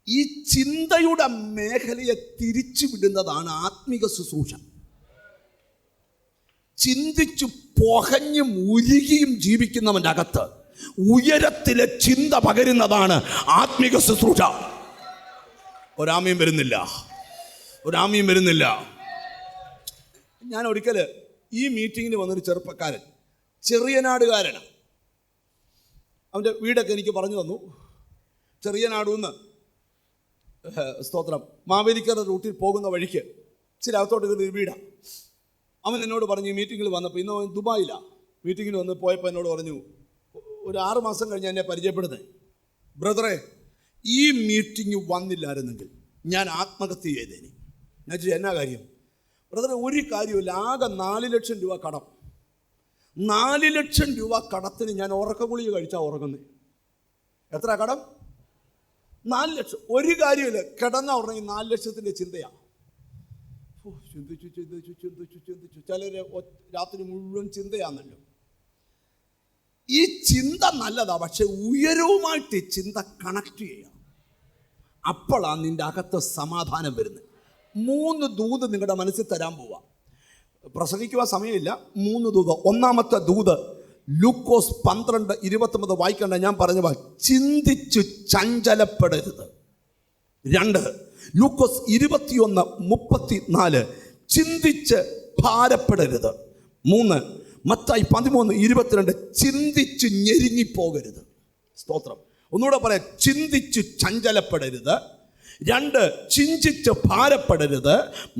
ഈ ചിന്തയുടെ മേഖലയെ തിരിച്ചു വിടുന്നതാണ് ആത്മീക ശുശ്രൂഷ. ചിന്തിച്ചു പൊഹഞ്ഞും ഉരുകിയും ജീവിക്കുന്നവൻ്റെ അകത്ത് ഉയരത്തിലെ ചിന്ത പകരുന്നതാണ് ആത്മീക ശുശ്രൂഷ. ഒരാമയും വരുന്നില്ല. ഞാൻ ഒരിക്കൽ ഈ മീറ്റിങ്ങിന് വന്നൊരു ചെറുപ്പക്കാരൻ, ചെറിയനാടുകാരനാണ്. അവൻ്റെ വീടൊക്കെ എനിക്ക് പറഞ്ഞു തന്നു. ചെറിയനാടുന്ന് സ്തോത്രം മാവേലിക്കര റൂട്ടിൽ പോകുന്ന വഴിക്ക് ഇച്ചിരി അകത്തോട്ട് കയറി വീടാണ്. അവൻ എന്നോട് പറഞ്ഞു, മീറ്റിങ്ങിൽ വന്നപ്പോൾ, ഇന്ന് അവൻ ദുബായിലാണ്. മീറ്റിങ്ങിൽ വന്ന് പോയപ്പോൾ എന്നോട് പറഞ്ഞു, ഒരു 6 മാസം കഴിഞ്ഞ് എന്നെ പരിചയപ്പെടുന്നത്. ബ്രദറെ, ഈ മീറ്റിംഗ് വന്നില്ലായിരുന്നെങ്കിൽ ഞാൻ ആത്മഹത്യ ചെയ്തേനെ. ഞാൻ ചോദിച്ചു എന്നാ കാര്യം? ബ്രദറെ, ഒരു കാര്യമില്ല, ആകെ 4 ലക്ഷം രൂപ കടം. 4 ലക്ഷം രൂപ കടത്തിന് ഞാൻ ഉറക്കഗുളിക കഴിച്ചാൽ ഉറങ്ങുന്നത്. എത്ര കടം? 4 ലക്ഷം. ഒരു കാര്യമില്ല, കിടന്ന ഉടനെ 4 ലക്ഷത്തിൻ്റെ ചിന്തയാണ്. ചിന്തിച്ചു ചിലര് രാത്രി മുഴുവൻ ചിന്തയാണല്ലോ. ഈ ചിന്ത നല്ലതാ, പക്ഷെ ഉയരവുമായിട്ട് ചിന്ത കണക്ട് ചെയ്യാം. അപ്പോഴാണ് നിന്റെ അകത്ത് സമാധാനം വരുന്നത്. 3 ദൂത് നിങ്ങളുടെ മനസ്സിൽ തരാൻ പോവാ. പ്രസംഗിക്കുവാൻ സമയമില്ല. 3 ദൂത്. ഒന്നാമത്തെ ദൂത് ലൂക്കോസ് 12:29 വായിക്കണ്ട, ഞാൻ പറഞ്ഞ ചിന്തിച്ചു ചഞ്ചലപ്പെടരുത്. 2 ലൂക്കോസ് 21:34 ചിന്തിച്ച് ഭാരപ്പെടരുത്. 3 മത്തായി 13:22 ചിന്തിച്ച് ഞെരുങ്ങിപ്പോകരുത്. സ്തോത്രം. ഒന്നുകൂടെ പറയാം, ചിന്തിച്ച് ചഞ്ചലപ്പെടരുത്. 2 ചിന്തിച്ച് ഭാരപ്പെടരുത്.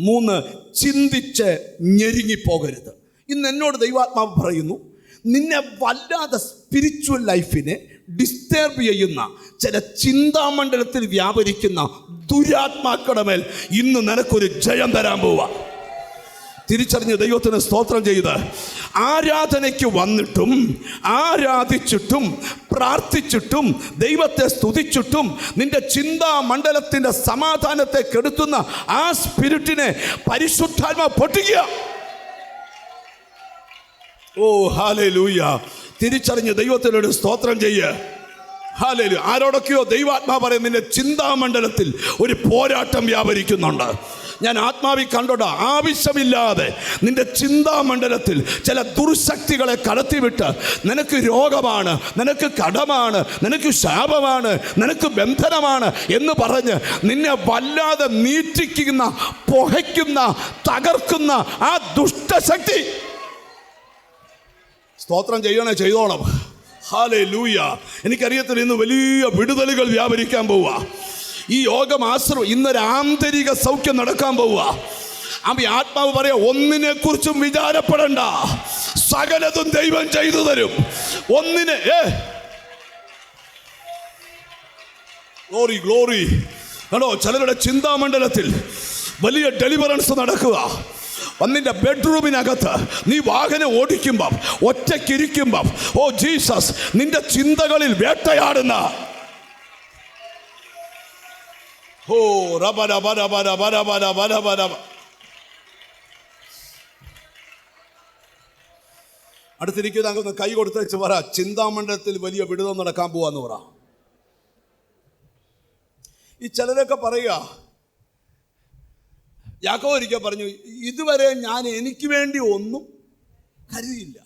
3 ചിന്തിച്ച് ഞെരുങ്ങിപ്പോകരുത്. ഇന്ന് എന്നോട് ദൈവാത്മാവ് പറയുന്നു, നിന്നെ വല്ലാതെ സ്പിരിച്വൽ ലൈഫിനെ ഡിസ്റ്റർബ് ചെയ്യുന്ന ചില ചിന്താമണ്ഡലത്തിൽ വ്യാപരിക്കുന്ന ദുരാത്മാക്കളുടെ മേൽ ഇന്ന് നിനക്കൊരു ജയം തരാൻ പോവാ. തിരിച്ചറിഞ്ഞ് ദൈവത്തിന് സ്തോത്രം ചെയ്ത് ആരാധനയ്ക്ക് വന്നിട്ടും ആരാധിച്ചിട്ടും പ്രാർത്ഥിച്ചിട്ടും ദൈവത്തെ സ്തുതിച്ചിട്ടും നിന്റെ ചിന്താ മണ്ഡലത്തിൻ്റെ സമാധാനത്തെ കെടുത്തുന്ന ആ സ്പിരിറ്റിനെ പരിശുദ്ധാത്മാ പൊട്ടിക്കുക. ഓ ഹല്ലേലൂയ. തിരിച്ചറിഞ്ഞ് ദൈവത്തിനോട് സ്തോത്രം ചെയ്യ്. ഹല്ലേലൂയ. ആരോടൊക്കെയോ ദൈവാത്മാ പറയും, നിന്റെ ചിന്താമണ്ഡലത്തിൽ ഒരു പോരാട്ടം വ്യാപരിക്കുന്നുണ്ട്. ഞാൻ ആത്മാവിൽ കണ്ടോടാ, ആവശ്യമില്ലാതെ നിന്റെ ചിന്താമണ്ഡലത്തിൽ ചില ദുർശക്തികളെ കടത്തിവിട്ട് നിനക്ക് രോഗമാണ്, നിനക്ക് കടമാണ്, നിനക്ക് ശാപമാണ്, നിനക്ക് ബന്ധനമാണ് എന്ന് പറഞ്ഞ് നിന്നെ വല്ലാതെ നീറ്റിക്കുന്ന, പുകയ്ക്കുന്ന, തകർക്കുന്ന ആ ദുഷ്ടശക്തി സ്തോത്രം ചെയ്യണേ, ചെയ്തോണം. ഹല്ലേലൂയ. എനിക്കറിയത്തില്ല, ഇന്ന് വലിയ വിടുതലുകൾ വ്യാപരിക്കാൻ പോവുക. ഈ യോഗം ആശ്രമം ഇന്നൊരു ആന്തരിക സൗഖ്യം നടക്കാൻ പോവുക. ആത്മാവ് പറയാ, ഒന്നിനെ കുറിച്ചും വിചാരപ്പെടണ്ട, സകലതും ദൈവം ചെയ്തു തരും. ഒന്നിനെ ഗ്ലോറി ഗ്ലോറി. കണ്ടോ, ചിലരുടെ ചിന്താമണ്ഡലത്തിൽ വലിയ ഡെലിവറൻസ് നടക്കുക. നിന്റെ ബെഡ്റൂമിനകത്ത് നീ വാഹനം ഓടിക്കുമ്പം, ഒറ്റയ്ക്കിരിക്കുമ്പം, ഓ ജീസസ്, നിന്റെ ചിന്തകളിൽ വേട്ടയാടുന്ന ഓ റബര ബര ബര ബര ബര ബര ബര. അടുത്തിരിക്കുന്ന അങ്ങ് കൈ കൊടുത്തേച്ച് പറ, ചിന്താമണ്ഡലത്തിൽ വലിയ വിടുതൽ നടക്കാൻ പോവാന്ന് പറ. ഈ ചിലരൊക്കെ പറയുക, യാക്കോബ് ഒരിക്കൽ പറഞ്ഞു, ഇതുവരെ ഞാൻ എനിക്ക് വേണ്ടി ഒന്നും കരുതിയില്ല,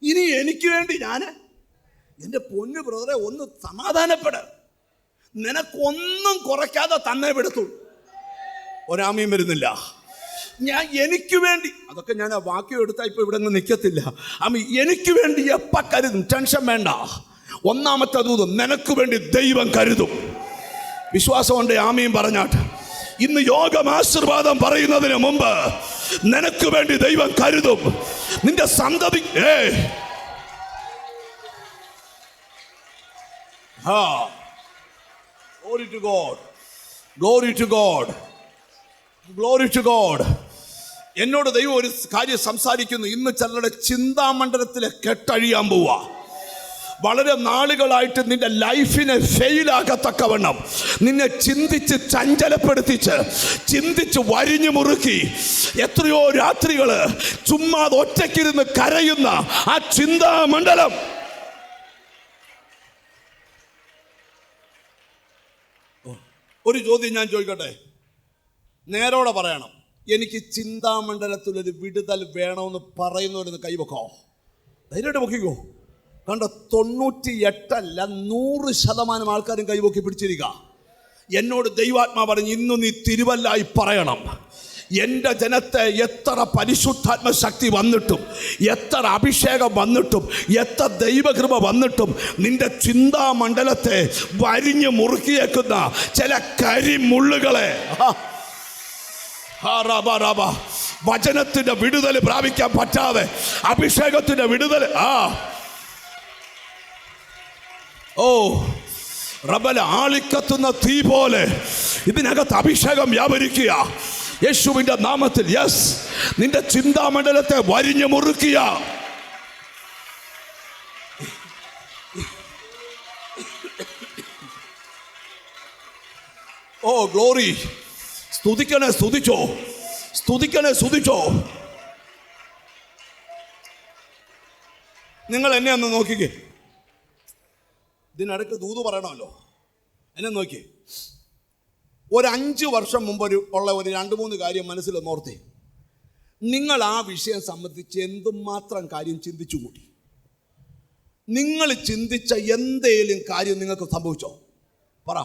ഇനി എനിക്ക് വേണ്ടി ഞാൻ. എൻ്റെ പൊന്നു ബ്രദറെ, ഒന്ന് സമാധാനപ്പെട. നിനക്കൊന്നും കുറയ്ക്കാതെ തന്നെ വിടത്തുള്ളൂ. ഒരാമയും വരുന്നില്ല. ഞാൻ എനിക്ക് വേണ്ടി, അതൊക്കെ ഞാൻ ആ വാക്യം എടുത്താൽ ഇപ്പൊ ഇവിടെ നിന്ന് നിൽക്കത്തില്ല. എനിക്ക് വേണ്ടി എപ്പ കരുതും, ടെൻഷൻ വേണ്ട. ഒന്നാമത്തെ ദൂത്, നിനക്ക് വേണ്ടി ദൈവം കരുതും. വിശ്വാസമുണ്ട് ആമയും പറഞ്ഞാട്ട്. ഇന്ന് യോഗം ആശീർവാദം പറയുന്നതിന് മുമ്പ് നിനക്ക് വേണ്ടി ദൈവം കരുതും. നിന്റെ സന്തതി Glory to God. Glory to God. Glory to God. എന്നോട് ദൈവം ഒരു കാര്യം സംസാരിക്കുന്നു. ഇന്ന് ചിലരുടെ ചിന്താമണ്ഡലത്തിലെ കെട്ടഴിയാൻ പോവാ. വളരെ നാളുകളായിട്ട് നിന്റെ ലൈഫിനെ ഫെയിലാകത്തക്കവണ്ണം നിന്നെ ചിന്തിച്ച് ചഞ്ചലപ്പെടുത്തിച്ച്, ചിന്തിച്ച് വരിഞ്ഞു മുറുക്കി, എത്രയോ രാത്രികൾ ചുമ്മാ ഒറ്റയ്ക്കിരുന്ന് കരയുന്ന ആ ചിന്താമണ്ഡലം ഒരു ചോദ്യം ഞാൻ ചോദിക്കട്ടെ, നേരോടെ പറയണം. എനിക്ക് ചിന്താമണ്ഡലത്തിലൊരു വിടുതൽ വേണമെന്ന് പറയുന്നവരൊന്ന് കൈവക്കോ, ധൈര്യമായിട്ട് പൊക്കിക്കോ. കണ്ടോ, 98% 100% ആൾക്കാരും കൈവക്കി പിടിച്ചിരിക്കുക. എന്നോട് ദൈവാത്മാ പറഞ്ഞു, ഇന്നു നീ തിരുവല്ലായി പറയണം, എൻ്റെ ജനത്തെ എത്ര പരിശുദ്ധാത്മ ശക്തി വന്നിട്ടും, എത്ര അഭിഷേകം വന്നിട്ടും, എത്ര ദൈവകൃപ വന്നിട്ടും നിന്റെ ചിന്താമണ്ഡലത്തെ വരിഞ്ഞു മുറുക്കിയേക്കുന്ന ചില കരിമുള്ളുകളെ വചനത്തിന്റെ വിടുതൽ പ്രാപിക്കാൻ പറ്റാതെ, അഭിഷേകത്തിന്റെ വിടുതൽ ഓ റബ്ബല ആളിക്കത്തുന്ന തീ പോലെ ഇതിനകത്ത് അഭിഷേകം വ്യാപരിക്കുക യേശുവിന്റെ നാമത്തിൽ. യെസ്, നിന്റെ ചിന്താമണ്ഡലത്തെ വരിഞ്ഞു മുറുക്കുക. ഓ ഗ്ലോറി. സ്തുതിക്കണേ, സ്തുതിച്ചോ, സ്തുതിക്കണേ, സ്തുതിച്ചോ. നിങ്ങൾ എന്നെ ഒന്ന് നോക്കിക്കേ. ഇതിനിടയ്ക്ക് ദൂത് പറയണമല്ലോ. എന്നെ നോക്കി. ഒരു 5 വർഷം മുമ്പ് ഉള്ള ഒരു 2-3 കാര്യം മനസ്സിൽ ഓർത്തേ. നിങ്ങൾ ആ വിഷയം സംബന്ധിച്ച് എന്തുമാത്രം കാര്യം ചിന്തിച്ചു കൂട്ടി? നിങ്ങൾ ചിന്തിച്ച എന്തേലും കാര്യം നിങ്ങൾക്ക് സംഭവിച്ചോ? പറ.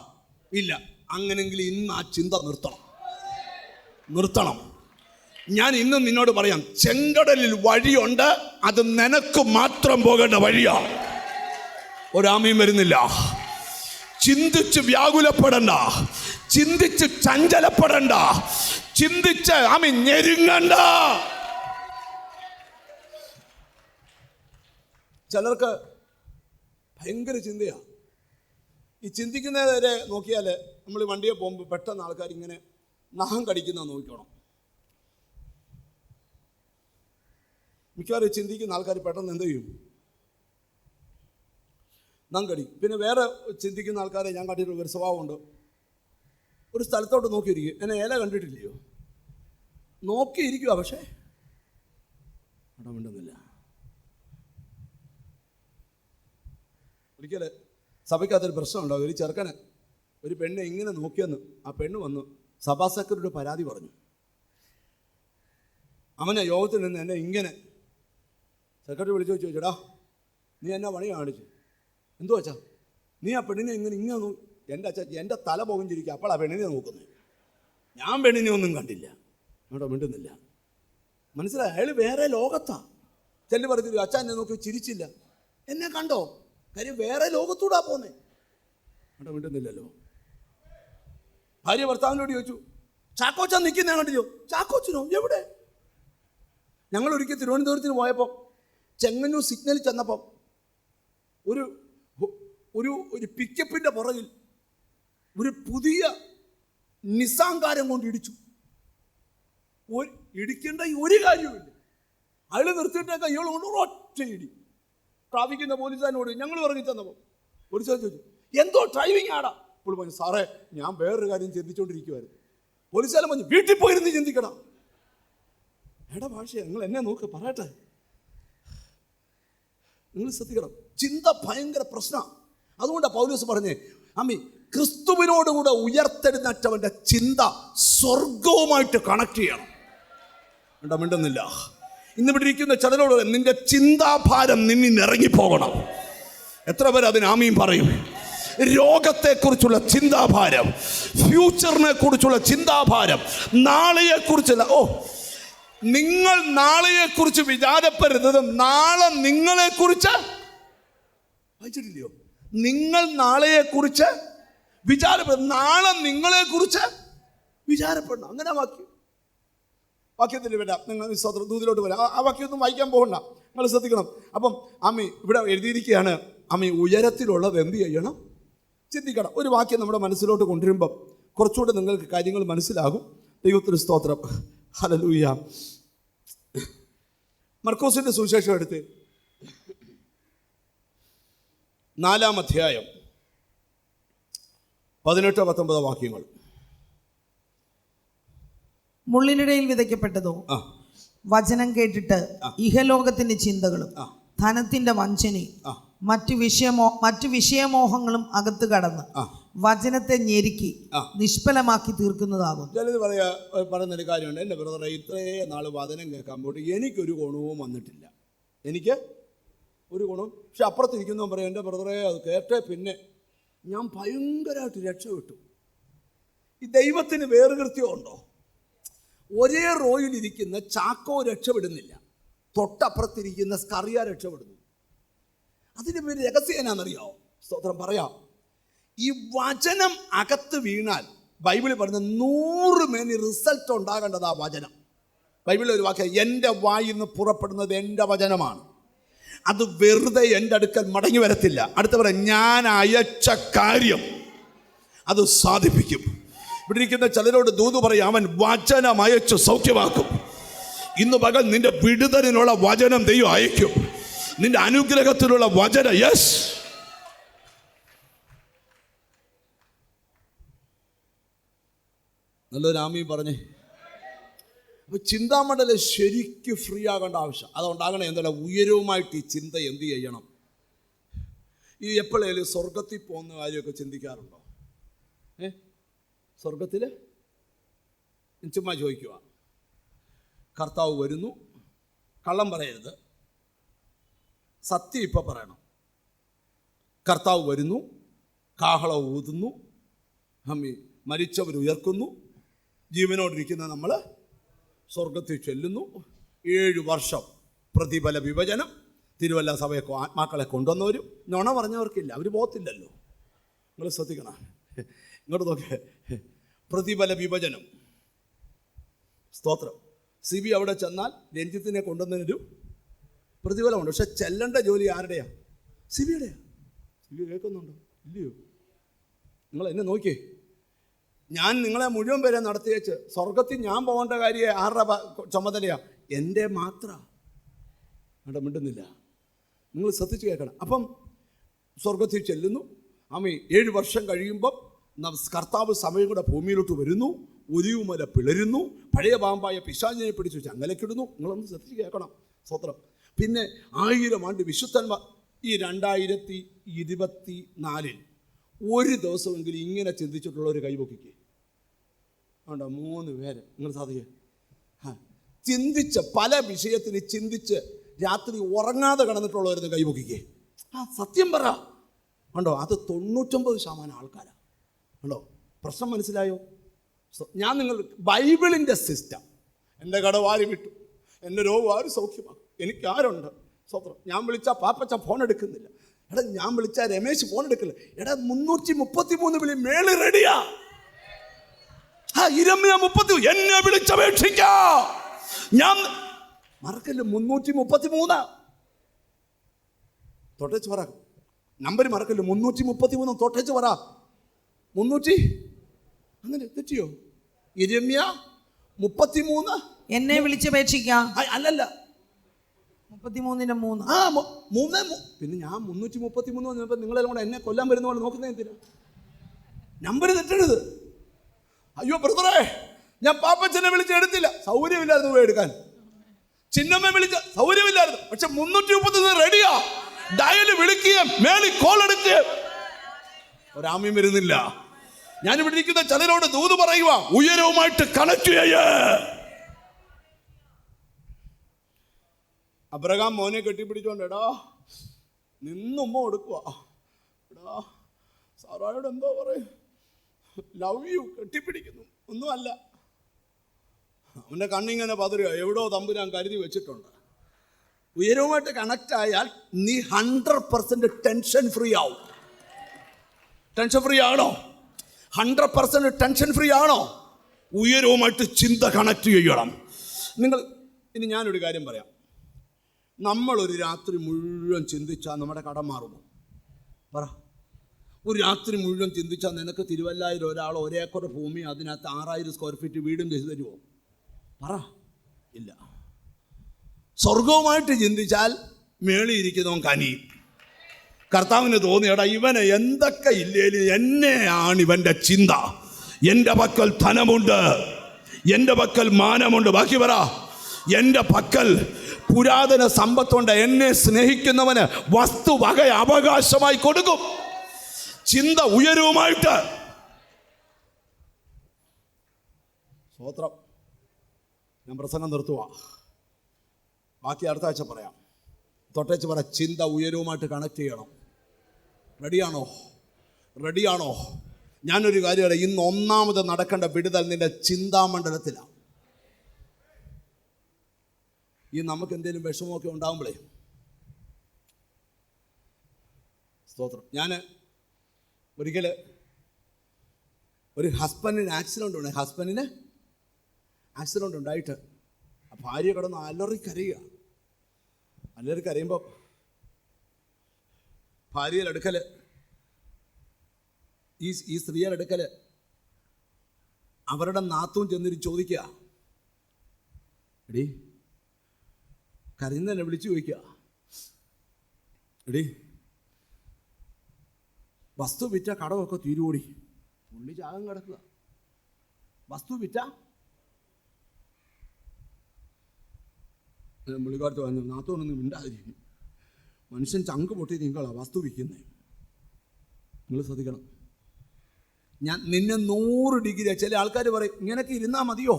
ഇല്ല. അങ്ങനെങ്കിൽ ഇന്ന് ആ ചിന്ത നിർത്തണം. ഞാൻ ഇന്ന് നിന്നോട് പറയാം, ചെങ്കടലിൽ വഴിയുണ്ട്, അത് നിനക്ക് മാത്രം പോകേണ്ട വഴിയാ. ഒരാമയും വരുന്നില്ല. ചിന്തിച്ച് വ്യാകുലപ്പെടണ്ട, ചിന്തിച്ച് ചഞ്ചലപ്പെടണ്ട, ചിന്തിച്ച് ഞെരുങ്ങണ്ട. ചിലർക്ക് ഭയങ്കര ചിന്തയാ. ഈ ചിന്തിക്കുന്നവരെ നോക്കിയാൽ നമ്മൾ വണ്ടിയെ പോകുമ്പോൾ പെട്ടെന്ന് ആൾക്കാർ ഇങ്ങനെ നഖം കടിക്കുന്ന നോക്കണം. മിക്കവാറും ചിന്തിക്കുന്ന ആൾക്കാർ പെട്ടെന്ന് എന്ത് ചെയ്യും? നങ്കടി. പിന്നെ വേറെ ചിന്തിക്കുന്ന ആൾക്കാരെ ഞാൻ കണ്ടിട്ടുള്ള ഒരു സ്വഭാവമുണ്ട്. ഒരു സ്ഥലത്തോട്ട് നോക്കിയിരിക്കും. എന്നെ ഇല കണ്ടിട്ടില്ലയോ? നോക്കിയിരിക്കുക, പക്ഷേ മിണ്ടുന്നില്ല. ഒരിക്കൽ സഭയ്ക്കകത്തൊരു പ്രശ്നം ഉണ്ടാവും. ഒരു ചെറുക്കന് ഒരു പെണ്ണെ ഇങ്ങനെ നോക്കിയെന്ന് ആ പെണ്ണ് വന്ന് സഭാ സെക്രട്ടറിയുടെ പരാതി പറഞ്ഞു. അവനെ യോഗത്തിൽ നിന്ന് എന്നെ ഇങ്ങനെ സെക്രട്ടറി വിളിച്ചു ചോദിച്ചോടാ, നീ എന്നാ പണി കാണിച്ചു? എന്തോ അച്ഛാ, നീ ആ പെണ്ണിനെ ഇങ്ങനെ എൻ്റെ അച്ഛൻ എൻ്റെ തല പോകിച്ചിരിക്കുക. അപ്പോൾ ആ പെണ്ണിനെ നോക്കുന്നത്. ഞാൻ പെണ്ണിനെ ഒന്നും കണ്ടില്ല, അവിടെ മിണ്ടുന്നില്ല. മനസ്സിലായി? അയാൾ വേറെ ലോകത്താ. ചെല്ലു പറഞ്ഞില്ല, അച്ഛൻ എന്നെ നോക്കി ചിരിച്ചില്ല. എന്നെ കണ്ടോ? കാര്യം വേറെ ലോകത്തൂടാ പോന്നേ. അവിടെ മിണ്ടുന്നില്ലല്ലോ. ഭാര്യ ഭർത്താവിനോട് ചോദിച്ചു, ചാക്കോച്ചാൻ നിൽക്കുന്ന കണ്ടില്ലോ? ചാക്കോച്ചനോ? എവിടെ? ഞങ്ങൾ ഒരിക്കൽ തിരുവനന്തപുരത്തിന് പോയപ്പോൾ ചെങ്ങന്നൂർ സിഗ്നലിൽ ചെന്നപ്പം ഒരു ഒരു ഒരു പിക്കപ്പിൻ്റെ പുറകിൽ ഒരു പുതിയ നിസാങ്കാരം കൊണ്ട് ഇടിച്ചു. ഇടിക്കേണ്ട ഒരു കാര്യമില്ല. അയാൾ നിർത്തിയിട്ടേക്ക ഇയാൾ കൊണ്ട് ഒറ്റ ഇടി. ട്രാഫിക്കിൻ്റെ പോലീസുകാരനോട് ഞങ്ങൾ പറഞ്ഞു ചെന്നപ്പോൾ പോലീസുകാർ ചോദിച്ചു, എന്തോ ഡ്രൈവിംഗ് ആടാ? ഇപ്പോൾ പറഞ്ഞു, സാറേ ഞാൻ വേറൊരു കാര്യം ചിന്തിച്ചുകൊണ്ടിരിക്കുമായിരുന്നു. പോലീസുകാരൻ പറഞ്ഞു, വീട്ടിൽ പോയിരുന്ന് ചിന്തിക്കണം. എടാ ഭാഷയെ നിങ്ങൾ എന്നെ നോക്ക്, പറയട്ടെ. നിങ്ങൾ ശ്രദ്ധിക്കണം, ചിന്ത ഭയങ്കര പ്രശ്നമാണ്. അതുകൊണ്ടാണ് പൗലോസ് പറഞ്ഞേ, അമ്മി ക്രിസ്തുവിനോടുകൂടെ ഉയർത്തെഴുന്നേറ്റവൻ്റെ ചിന്ത സ്വർഗവുമായിട്ട് കണക്ട് ചെയ്യണം. എന്താ മിണ്ടുന്നില്ല? ഇന്ന് ഇവിടെ ഇരിക്കുന്ന ചിലരോട് നിന്റെ ചിന്താഭാരം നിന്നിൽ ഇറങ്ങിപ്പോകണം. എത്ര പേര് അതിന് ആമീൻ പറയും? രോഗത്തെക്കുറിച്ചുള്ള ചിന്താഭാരം, ഫ്യൂച്ചറിനെ കുറിച്ചുള്ള ചിന്താഭാരം, നാളെയെക്കുറിച്ചുള്ള നിങ്ങൾ നാളെയെക്കുറിച്ച് വിചാരപ്പെടരുത്. നാളെ നിങ്ങളെക്കുറിച്ച് വായിച്ചിട്ടില്ലയോ? നിങ്ങൾ നാളെയെക്കുറിച്ച് വിചാരപ്പെടണം. നാളെ നിങ്ങളെക്കുറിച്ച് വിചാരപ്പെടണം. അങ്ങനെ വാക്യത്തിൽ വരാം. നിങ്ങൾ ദൂതിലോട്ട് വരാം. ആ വാക്യമൊന്നും വായിക്കാൻ പോകണ്ട, നിങ്ങൾ ശ്രദ്ധിക്കണം. അപ്പം അമ്മി ഇവിടെ എഴുതിയിരിക്കുകയാണ്, അമ്മി ഉയരത്തിലുള്ളത് എന്ത് ചെയ്യണം? ചിന്തിക്കണം. ഒരു വാക്യം നമ്മുടെ മനസ്സിലോട്ട് കൊണ്ടുവരുമ്പം കുറച്ചുകൂടെ നിങ്ങൾക്ക് കാര്യങ്ങൾ മനസ്സിലാകും. ദൈവത്തിന് സ്തോത്രം. ഹല്ലേലൂയ. മർക്കോസിന്റെ സുവിശേഷം എടുത്ത് 4-ാം അധ്യായം 18-19 വാക്യങ്ങൾ. മുള്ളിനിടയിൽ വിതയ്ക്കപ്പെട്ടതോ വചനം കേട്ടിട്ട് ഇഹലോകത്തിന്റെ ചിന്തകളും ധനത്തിന്റെ വഞ്ചനയും മറ്റു വിഷയമോഹങ്ങളും അകത്ത് കടന്ന് വചനത്തെ ഞെരുക്കി നിഷ്ഫലമാക്കി തീർക്കുന്നതാകും. ചിലത് പറയുന്നൊരു കാര്യമുണ്ട്. എൻ്റെ ബ്രദറെ, ഇത്രയേ നാൾ വചനം കേൾക്കാൻ പോയിട്ട് എനിക്കൊരു ഗുണവും വന്നിട്ടില്ല. എനിക്ക് ഒരു ഗുണം. പക്ഷെ അപ്പുറത്തിരിക്കുന്നവൻ പറയും, എൻ്റെ ബ്രദറെ അത് കേട്ടേ പിന്നെ ഞാൻ ഭയങ്കരമായിട്ട് രക്ഷപ്പെട്ടു. ഈ ദൈവത്തിന് വേറുകൃത്യമുണ്ടോ? ഒരേ റോയിലിരിക്കുന്ന ചാക്കോ രക്ഷപ്പെടുന്നില്ല, തൊട്ടപ്പുറത്തിരിക്കുന്ന സ്കറിയ രക്ഷപ്പെടുന്നു. അതിന് പേര് രഹസ്യം എന്നാണെന്നറിയാമോ? സ്തോത്രം പറയാം. ഈ വചനം അകത്ത് വീണാൽ ബൈബിളിൽ പറയുന്ന 100 മേനി റിസൾട്ട് ഉണ്ടാകേണ്ടത് ആ വചനം. ബൈബിളിൽ ഒരു വാക്യം, എൻ്റെ വായിൽ നിന്ന് പുറപ്പെടുന്നത് എൻ്റെ വചനമാണ്. അത് വെറുതെ എൻ്റെ അടുക്കൽ മടങ്ങി വരത്തില്ല. അടുത്ത പറയാം, ഞാൻ അയച്ച കാര്യം അത് സാധിപ്പിക്കും. ഇവിടെ ഇരിക്കുന്ന ചിലരോട് ദൂത് പറയും, അവൻ വചനം അയച്ചു സൗഖ്യമാക്കും. ഇന്ന് പകൽ നിന്റെ വിടുതലിനുള്ള വചനം ദൈവം അയക്കും. നിന്റെ അനുഗ്രഹത്തിലുള്ള വചനം. യെസ്, നല്ലൊരു ആമീൻ പറഞ്ഞേ. അപ്പൊ ചിന്താമണ്ഡലം ശരിക്കും ഫ്രീ ആകേണ്ട ആവശ്യം അതുണ്ടാകണം. എന്തല്ല ഉയരവുമായിട്ട് ഈ ചിന്ത എന്ത് ചെയ്യണം? ഈ എപ്പോഴേലും സ്വർഗത്തിൽ പോകുന്ന കാര്യമൊക്കെ ചിന്തിക്കാറുണ്ടോ? സ്വർഗത്തിൽ ചുമ്മാ ചോദിക്കുക. കർത്താവ് വരുന്നു, കള്ളം പറയരുത്, സത്യം ഇപ്പം പറയണം. കർത്താവ് വരുന്നു, കാഹളം ഊതുന്നു, മരിച്ചവർ ഉയർക്കുന്നു, ജീവനോടിരിക്കുന്ന നമ്മൾ സ്വർഗത്തിൽ ചെല്ലുന്നു. 7 വർഷം പ്രതിഫല വിഭജനം. തിരുവല്ല സഭയെ ആത്മാക്കളെ കൊണ്ടുവന്നവരും നുണ പറഞ്ഞവർക്കില്ല, അവർ പോകത്തില്ലല്ലോ. നിങ്ങൾ ശ്രദ്ധിക്കണം, ഇങ്ങോട്ട് നോക്കേ. പ്രതിഫല വിഭജനം. സ്തോത്രം. CB അവിടെ ചെന്നാൽ രഞ്ജിത്തിനെ കൊണ്ടുവന്നതിനൊരു പ്രതിഫലമുണ്ട്. പക്ഷെ ചെല്ലേണ്ട ജോലി ആരുടെയാ? CBയുടെയാ. CB കേൾക്കുന്നുണ്ടോ ഇല്ലയോ? നിങ്ങൾ എന്നെ നോക്കിയേ. ഞാൻ നിങ്ങളെ മുഴുവൻ പേരെ നടത്തിയേച്ച് സ്വർഗത്തിൽ ഞാൻ പോകേണ്ട കാര്യം ആരുടെ ചുമതലയാ? എൻ്റെ മാത്രം. അവിടെ മിണ്ടുന്നില്ല. നിങ്ങൾ ശ്രദ്ധിച്ച് കേൾക്കണം. അപ്പം സ്വർഗത്തിൽ ചെല്ലുന്നു. 7 വർഷം കഴിയുമ്പം കർത്താവ് സമയം കൂടെ ഭൂമിയിലോട്ട് വരുന്നു. ഒലിവുമല പിളരുന്നു. പഴയ പാമ്പായ പിശാചിനെ പിടിച്ചു ചങ്ങലക്കിടുന്നു. നിങ്ങളൊന്ന് ശ്രദ്ധിച്ച് കേൾക്കണം. സ്തോത്രം. പിന്നെ 1000 ആണ്ട് വിശുദ്ധന്മാർ. ഈ 2024 ഒരു ദിവസമെങ്കിലും ഇങ്ങനെ ചിന്തിച്ചിട്ടുള്ളവർ കൈപൊക്കിക്കേ. ഉണ്ടോ? 3 പേര്. നിങ്ങൾ സാധിക്കുക. ചിന്തിച്ച് പല വിഷയത്തിന് ചിന്തിച്ച് രാത്രി ഉറങ്ങാതെ കിടന്നിട്ടുള്ളവരുന്ന് കൈപൊക്കിക്കേ. സത്യം പറ. ഉണ്ടോ? അത് 99% ആൾക്കാരാണ്. ഉണ്ടോ? പ്രശ്നം മനസ്സിലായോ? ഞാൻ നിങ്ങൾ ബൈബിളിൻ്റെ സിസ്റ്റം. എൻ്റെ കടവാരി വിട്ടു, എൻ്റെ രോഗം ആര് സൗഖ്യമാക്കും? എനിക്കാരുണ്ട്? സ്വത്രം. ഞാൻ വിളിച്ചാൽ പാപ്പച്ച ഫോൺ എടുക്കുന്നില്ല. എടാ, ഞാൻ വിളിച്ചാൽ രമേശ് ഫോൺ എടുക്കില്ല. എടാ, 333 വിളി മേളി റെഡിയാ. ഇരമ്യ 30 എന്നെ വിളിച്ചപേക്ഷിക്കാ. ഞാൻ മറക്കല്ല, 333 തൊട്ടേച്ച് പറ. നമ്പർ മറക്കല്ല, 333 തൊട്ടേച്ച് പറ. 300 അങ്ങനെ തെറ്റിയോ? ഇരമ്യ 33 എന്നെ വിളിച്ചപേക്ഷിക്കാം. അല്ലല്ല, 33-ന്റെ 3. 3. പിന്നെ ഞാൻ 333 വന്നപ്പോൾ നിങ്ങളെല്ലാം കൂടെ എന്നെ കൊല്ലാൻ വരുന്ന പോലെ നോക്കുന്ന എന്തിനാ? നമ്പർ തെറ്റരുത്. അയ്യോ ബ്രദറേ, ഞാൻ പാപ്പച്ചനെ വിളിച്ച് എടുത്തില്ല, സൗകര്യമില്ലായിരുന്നു പോയി എടുക്കാൻ. ചിന്നമ്മ വിളിച്ച സൗകര്യമില്ലായിരുന്നു. പക്ഷെ 333 റെഡിയാ. ഡയല് വിളിക്കുകയും മേളി കോൾ എടുക്കുകയും ഒരാമയും വരുന്നില്ല. ഞാനിവിടെ ഇരിക്കുന്ന ചിലരോട് ദൂത് പറയുക, ഉയരവുമായിട്ട് കണക്ട് ചെയ്യേ. അബ്രഹാം മോനെ കെട്ടിപ്പിടിച്ചോണ്ട് എടാ നിന്നുമ്മ കൊടുക്കുക. എടാ സാറായോട് എന്തോ പറയും, ലവ് യു, കെട്ടിപ്പിടിക്കുന്നു. ഒന്നുമല്ല, അവൻ്റെ കണ്ണിങ്ങനെ പതറുക. എവിടോ തമ്പുരാൻ കരുതി വെച്ചിട്ടുണ്ട്. ഉയരവുമായിട്ട് കണക്റ്റ് ആയാൽ നീ 100% ടെൻഷൻ ഫ്രീ ആവും. ടെൻഷൻ ഫ്രീ ആണോ? 100% ടെൻഷൻ ഫ്രീ ആണോ? ഉയരവുമായിട്ട് ചിന്ത കണക്ട് ചെയ്യണം നിങ്ങൾ. ഇനി ഞാനൊരു കാര്യം പറയാം. നമ്മളൊരു രാത്രി മുഴുവൻ ചിന്തിച്ചാൽ നമ്മുടെ കടം മാറുമോ? പറ. ഒരു രാത്രി മുഴുവൻ ചിന്തിച്ചാൽ നിനക്ക് തിരുവല്ലായിൽ ഒരാൾ 1 ഏക്കർ ഭൂമി, അതിനകത്ത് 6000 സ്ക്വയർ ഫീറ്റ് വീടും ചെയ്തു തരുമോ? പറ. ഇല്ല. സ്വർഗവുമായിട്ട് ചിന്തിച്ചാൽ മേളിയിരിക്കുന്നവൻ കനിയും. കർത്താവിന് തോന്നിയടാ, ഇവനെ എന്തൊക്കെ ഇല്ലേലും എന്നെയാണ് ഇവൻ്റെ ചിന്ത. എൻ്റെ പക്കൽ ധനമുണ്ട്, എൻ്റെ പക്കൽ മാനമുണ്ട്. ബാക്കി പറ. എൻ്റെ പക്കൽ പുരാതന സമ്പത്തുണ്ട്. എന്നെ സ്നേഹിക്കുന്നവന് വസ്തുവക അവകാശമായി കൊടുക്കും. ചിന്ത ഉയരവുമായിട്ട്. സ്തോത്രം. ഞാൻ പ്രസംഗം നിർത്തുക, ബാക്കി അടുത്ത ആഴ്ച പറയാം. തൊട്ടേച്ച് പറ, ചിന്ത ഉയരവുമായിട്ട് കണക്ട് ചെയ്യണം. റെഡിയാണോ? റെഡിയാണോ? ഞാനൊരു കാര്യം പറയാം. ഇന്ന് ഒന്നാമത് നടക്കേണ്ട വിടുതൽ നിന്റെ ചിന്താമണ്ഡലത്തിലാണ്. ഈ നമുക്ക് എന്തെങ്കിലും വിഷമമൊക്കെ ഉണ്ടാകുമ്പോഴേ, സ്തോത്രം. ഞാൻ ഒരിക്കൽ ഒരു ഹസ്ബൻഡിന് ആക്സിഡൻ്റ് ഉണ്ടായിട്ട് ആ ഭാര്യ കിടന്ന് അലറി കരയുക. അലറി കരയുമ്പോൾ ഭാര്യയുടെ അടുക്കൽ, ഈ സ്ത്രീയുടെ അടുക്കൽ അവരുടെ നാത്തൂൻ ചെന്നിട്ട് ചോദിക്കുക, എടീ കരയുന്നതന്നെ വിളിച്ചു ചോദിക്കുക, എടീ വസ്തു വിറ്റ കടമൊക്കെ തീരുവോടി? പുള്ളി ചാകം കിടക്കുക. വസ്തു വിറ്റ പുള്ളിക്കാരത്ത് പറഞ്ഞു, നാത്തോനൊന്നും മിണ്ടാതിരിക്കും, മനുഷ്യൻ ചങ്ക് പൊട്ടി നിങ്ങളാ വസ്തു വിൽക്കുന്നേ. നിങ്ങൾ ശ്രദ്ധിക്കണം. ഞാൻ നിന്നെ 100 ഡിഗ്രി, ചില ആൾക്കാർ പറയും ഇങ്ങനെയൊക്കെ ഇരുന്നാൽ മതിയോ,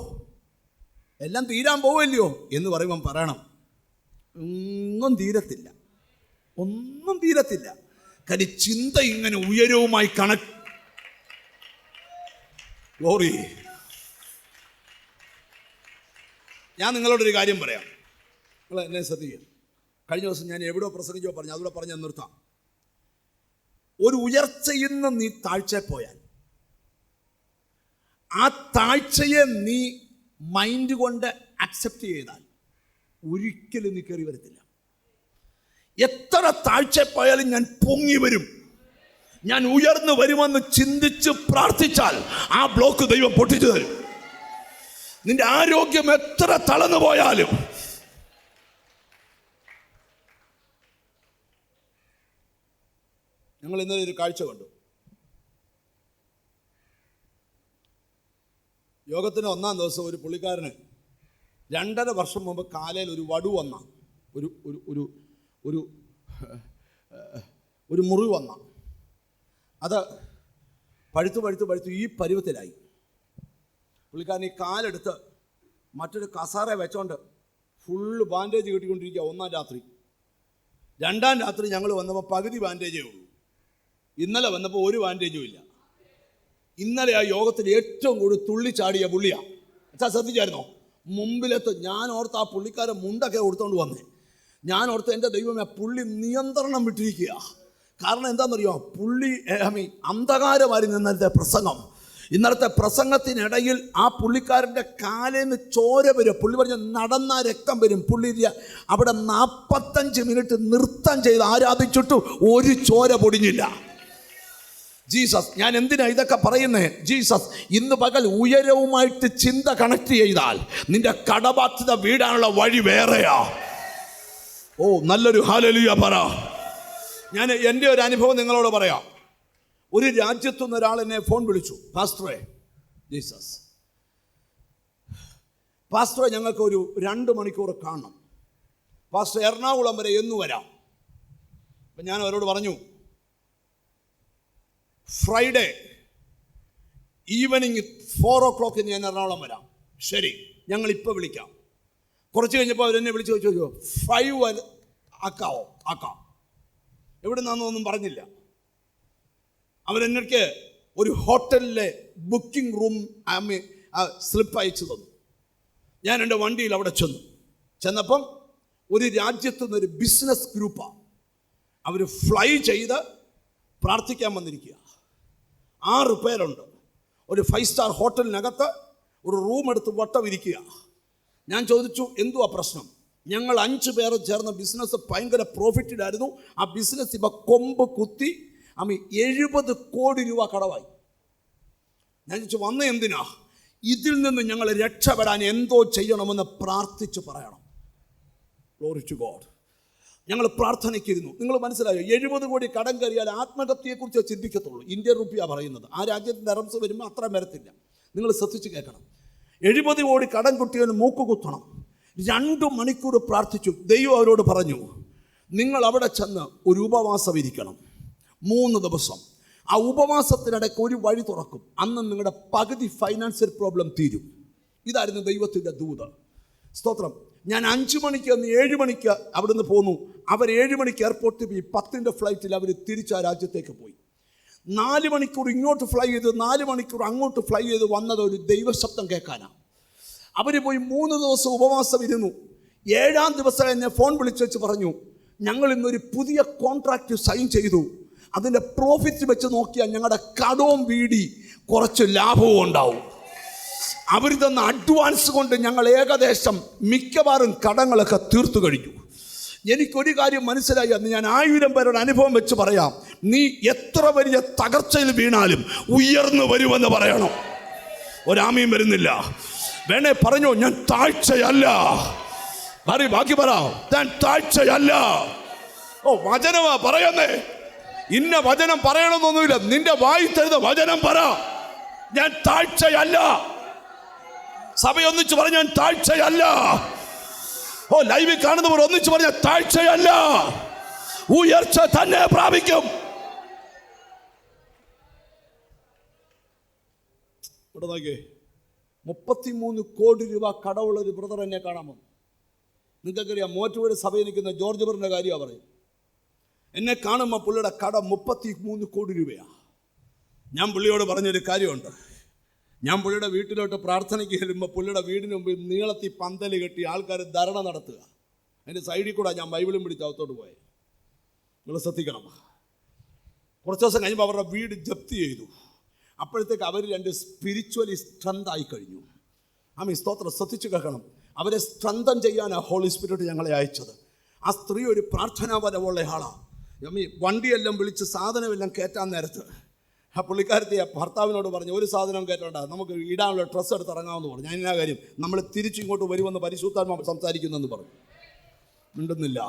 എല്ലാം തീരാൻ പോവില്ലയോ എന്ന് പറയുമ്പം പറയണം, ഒന്നും തീരത്തില്ല, ഒന്നും തീരത്തില്ല. കാര്യം ചിന്ത ഇങ്ങനെ ഉയരവുമായി ഗ്ലോറി. ഞാൻ നിങ്ങളോടൊരു കാര്യം പറയാം, നിങ്ങൾ എന്നെ ശ്രദ്ധിക്കുക. കഴിഞ്ഞ ദിവസം ഞാൻ എവിടെയോ പ്രസംഗിച്ചോ പറഞ്ഞു, അതുകൂടെ പറഞ്ഞ് നിർത്താം. ഒരു ഉയർച്ചയിൽ നിന്ന് നീ താഴ്ച പോയാൽ ആ താഴ്ചയെ നീ മൈൻഡ് കൊണ്ട് അക്സെപ്റ്റ് ചെയ്താൽ ഒരിക്കലും നീ കയറി വരത്തില്ല. എത്ര താഴ്ച പോയാലും ഞാൻ പൊങ്ങി വരും, ഞാൻ ഉയർന്നു വരുമെന്ന് ചിന്തിച്ച് പ്രാർത്ഥിച്ചാൽ ആ ബ്ലോക്ക് ദൈവം പൊട്ടിച്ചു തരും. നിന്റെ ആരോഗ്യം എത്ര തളർന്നു പോയാലും ഞങ്ങൾ ഇന്നലെ ഒരു കാഴ്ച കണ്ടു. യോഗത്തിന് 1-ാം ദിവസം ഒരു പുള്ളിക്കാരന് 2.5 വർഷം മുമ്പ് കാലയിൽ ഒരു വടു വന്ന ഒരു മുറിവ് വന്ന, അത് പഴുത്ത് ഈ പരുവത്തിലായി. പുള്ളിക്കാരൻ ഈ കാലെടുത്ത് മറ്റൊരു കസാര വെച്ചോണ്ട് ഫുള്ള് ബാൻഡേജ് കെട്ടിക്കൊണ്ടിരിക്കുക. 1-ാം രാത്രി. 2-ാം രാത്രി ഞങ്ങൾ വന്നപ്പോൾ പകുതി ബാൻഡേജേ ഉള്ളൂ. ഇന്നലെ വന്നപ്പോൾ ഒരു ബാൻഡേജും ഇല്ല. ഇന്നലെ ആ യോഗത്തിൽ ഏറ്റവും കൂടുതൽ തുള്ളിച്ചാടിയ പുള്ളിയാണ്. അച്ഛാ ശ്രദ്ധിച്ചായിരുന്നോ? മുമ്പിലെത്ത് ഞാൻ ഓർത്ത് ആ പുള്ളിക്കാരൻ മുണ്ടൊക്കെ കൊടുത്തോണ്ട് വന്നേ. ഞാൻ ഓർത്ത് എൻ്റെ ദൈവമേ, പുള്ളി നിയന്ത്രണം വിട്ടിരിക്കുക. കാരണം എന്താണെന്നറിയോ, പുള്ളി അന്ധകാരമായിരുന്നു ഇന്നലത്തെ പ്രസംഗം. ഇന്നലത്തെ പ്രസംഗത്തിനിടയിൽ ആ പുള്ളിക്കാരൻ്റെ കാലിൽ നിന്ന് ചോര വരും. പുള്ളി പറഞ്ഞ നടന്ന രക്തം വരും. പുള്ളി അവിടെ 45 മിനിറ്റ് നൃത്തം ചെയ്ത് ആരാധിച്ചിട്ട് ഒരു ചോര പൊടിഞ്ഞില്ല. ജീസസ്, ഞാൻ എന്തിനാ ഇതൊക്കെ പറയുന്നത്? ജീസസ്, ഇന്ന് പകൽ ഉയരവുമായിട്ട് ചിന്ത കണക്ട് ചെയ്താൽ നിന്റെ കടബാധ്യത വീടാനുള്ള വഴി വേറെയാ. ഓ, നല്ലൊരു ഹല്ലേലൂയ പറ. ഞാൻ എൻ്റെ ഒരു അനുഭവം നിങ്ങളോട് പറയാം. ഒരു രാജ്യത്തുനിന്ന് ഒരാൾ എന്നെ ഫോൺ വിളിച്ചു, പാസ്റ്ററെ, ജീസസ് പാസ്റ്ററെ, ഞങ്ങൾക്ക് ഒരു 2 മണിക്കൂർ കാണണം പാസ്റ്റർ, എറണാകുളം വരെ എന്ന് വരാം. അപ്പം ഞാൻ അവരോട് പറഞ്ഞു, ഫ്രൈഡേ ഈവനിങ് 4 o'clock ഞാൻ എറണാകുളം വരാം. ശരി, ഞങ്ങളിപ്പോൾ വിളിക്കാം. കുറച്ച് കഴിഞ്ഞപ്പോൾ അവരെന്നെ വിളിച്ച് ചോദിച്ചു, 5 ആക്കാം. എവിടെ നിന്നൊന്നും പറഞ്ഞില്ല. അവരെന്നൊക്കെ ഒരു ഹോട്ടലിലെ ബുക്കിംഗ് റൂം സ്ലിപ്പ് അയച്ചു തന്നു. ഞാൻ എൻ്റെ വണ്ടിയിൽ അവിടെ ചെന്നപ്പം ഒരു രാജ്യത്തു നിന്നൊരു ബിസിനസ് ഗ്രൂപ്പാണ്. അവർ ഫ്ലൈ ചെയ്ത് പ്രാർത്ഥിക്കാൻ വന്നിരിക്കുക. 6 പേരുണ്ട്. ഒരു 5 സ്റ്റാർ ഹോട്ടലിനകത്ത് ഒരു റൂം എടുത്ത് വട്ടം ഇരിക്കുക. ഞാൻ ചോദിച്ചു, എന്തുവാ പ്രശ്നം? ഞങ്ങൾ 5 പേർ ചേർന്ന ബിസിനസ് ഭയങ്കര പ്രോഫിറ്റഡായിരുന്നു. ആ ബിസിനസ് ഇപ്പോൾ കൊമ്പ് കുത്തി 70 കോടി രൂപ കടവായി. ഞാൻ ചോദിച്ചു, വന്ന എന്തിനാ? ഇതിൽ നിന്ന് ഞങ്ങൾ രക്ഷപ്പെടാൻ എന്തോ ചെയ്യണമെന്ന് പ്രാർത്ഥിച്ച് പറയണം. Glory to God. ഞങ്ങൾ പ്രാർത്ഥനയ്ക്കിരുന്നു. നിങ്ങൾ മനസ്സിലായോ? 70 കോടി കടം കയറിയാൽ ആത്മഹത്യയെക്കുറിച്ച് ചിന്തിക്കത്തുള്ളൂ. ഇന്ത്യൻ റുപ്പിയാണ് പറയുന്നത്. ആ രാജ്യത്തിൻ്റെ അറംസ് വരുമ്പോൾ അത്ര വരത്തില്ല. നിങ്ങൾ ശ്രദ്ധിച്ച് കേൾക്കണം. 70 കോടി കടം കുട്ടിയവന് മൂക്ക് കുത്തണം. 2 മണിക്കൂർ പ്രാർത്ഥിച്ചു. ദൈവം അവരോട് പറഞ്ഞു, നിങ്ങൾ അവിടെ ചെന്ന് ഒരു ഉപവാസം ഇരിക്കണം 3 ദിവസം. ആ ഉപവാസത്തിനിടയ്ക്ക് ഒരു വഴി തുറക്കും. അന്ന് നിങ്ങളുടെ പകുതി ഫൈനാൻഷ്യൽ പ്രോബ്ലം തീരും. ഇതായിരുന്നു ദൈവത്തിൻ്റെ ദൂത്. സ്തോത്രം. ഞാൻ 5 മണിക്ക് 7 മണിക്ക് അവിടുന്ന് പോന്നു. അവർ 7 മണിക്ക് എയർപോർട്ടിൽ പോയി. 10-ന്റെ ഫ്ലൈറ്റിൽ അവർ തിരിച്ച് ആ രാജ്യത്തേക്ക് പോയി. 4 മണിക്കൂർ ഇങ്ങോട്ട് ഫ്ലൈ ചെയ്ത് 4 മണിക്കൂർ അങ്ങോട്ട് ഫ്ലൈ ചെയ്ത് വന്നത് ഒരു ദൈവശബ്ദം കേൾക്കാനാണ്. അവർ പോയി 3 ദിവസം ഉപവാസം ഇരുന്നു. 7-ാം ദിവസം എന്നെ ഫോൺ വിളിച്ച് വെച്ച് പറഞ്ഞു, ഞങ്ങൾ ഇന്നൊരു പുതിയ കോൺട്രാക്റ്റ് സൈൻ ചെയ്തു. അതിൻ്റെ പ്രോഫിറ്റ് വെച്ച് നോക്കിയാൽ ഞങ്ങളുടെ കടവും വീടി കുറച്ച് ലാഭവും ഉണ്ടാവും. അവർ തന്ന അഡ്വാൻസ് കൊണ്ട് ഞങ്ങൾ ഏകദേശം മിക്കവാറും കടങ്ങളൊക്കെ തീർത്തു കഴിഞ്ഞു. എനിക്കൊരു കാര്യം മനസ്സിലായി. അന്ന് ഞാൻ 1000 പേരുടെ അനുഭവം വെച്ച് പറയാം. നീ എത്ര വലിയ തകർച്ചയിൽ വീണാലും ഉയർന്നു വരുമെന്ന് പറയണം. ഒരാമയും വരുന്നില്ല. വേണേ പറഞ്ഞോ, ഞാൻ താഴ്ചയല്ല. ബാക്കി പറ, ഞാൻ താഴ്ചയല്ല. ഓ, വചനമാ പറയുന്നേ. ഇന്ന വചനം പറയണമെന്നൊന്നുമില്ല. നിന്റെ വായി തരുന്ന വചനം പറ. ഞാൻ താഴ്ചയല്ല. സഭയൊന്നിച്ച് പറഞ്ഞ ഞാൻ താഴ്ചയല്ല. ഓ, ലൈവിൽ കാണുന്നവർ ഒന്നിച്ച് പറഞ്ഞ താഴ്ചയല്ല, ഉയർച്ച തന്നെ പ്രാപിക്കും. ഇവിടെ നോക്കിയേ, 33 കോടി രൂപ കടമുള്ള ഒരു ബ്രദർ എന്നെ കാണാമോ? നിങ്ങൾക്കറിയാം, മോറ്റുപുഴ സഭയിൽ നിൽക്കുന്ന ജോർജ് ബ്രദറിന്റെ കാര്യമാണ് പറയും. എന്നെ കാണുമ്പോൾ പുള്ളിയുടെ കട 33 കോടി രൂപയാണ്. ഞാൻ പുള്ളിയോട് പറഞ്ഞൊരു കാര്യമുണ്ട്. ഞാൻ പുള്ളിയുടെ വീട്ടിലോട്ട് പ്രാർത്ഥനയ്ക്ക് ചെല്ലുമ്പോൾ പുള്ളിയുടെ വീടിന് മുമ്പിൽ നീളത്തിൽ പന്തല് കെട്ടി ആൾക്കാർ ധർണ നടത്തുക. അതിൻ്റെ സൈഡിൽ കൂടെ ഞാൻ ബൈബിളും പിടിച്ച് അകത്തോട്ട് പോയത്. നിങ്ങൾ ശ്രദ്ധിക്കണം. കുറച്ച് ദിവസം കഴിയുമ്പോൾ അവരുടെ വീട് ജപ്തി ചെയ്തു. അപ്പോഴത്തേക്ക് അവർ 2 സ്പിരിച്വലി സ്ട്രെങ്തായി കഴിഞ്ഞു. സ്തോത്രം. ശ്രദ്ധിച്ചു കേൾക്കണം. അവരെ സ്ട്രെങ്തൻ ചെയ്യാനാണ് ഹോളി സ്പിരിറ്റ് ഞങ്ങളെ അയച്ചത്. ആ സ്ത്രീ ഒരു പ്രാർത്ഥനാപരമുള്ള ആളാണ്. വണ്ടിയെല്ലാം വിളിച്ച് സാധനമെല്ലാം കയറ്റാൻ നേരത്ത് ആ പുള്ളിക്കാരത്തെ ഭർത്താവിനോട് പറഞ്ഞു, ഒരു സാധനം കയറ്റണ്ട, നമുക്ക് ഇടാനുള്ള ഡ്രസ്സ് എടുത്ത് ഇറങ്ങാമെന്ന് പറഞ്ഞു. ഞാൻ എന്നാ കാര്യം, നമ്മൾ തിരിച്ചിങ്ങോട്ട് വരുമെന്ന് പരിശുദ്ധാത്മാവ് സംസാരിക്കുന്നെന്ന് പറഞ്ഞു. മിണ്ടുന്നില്ല.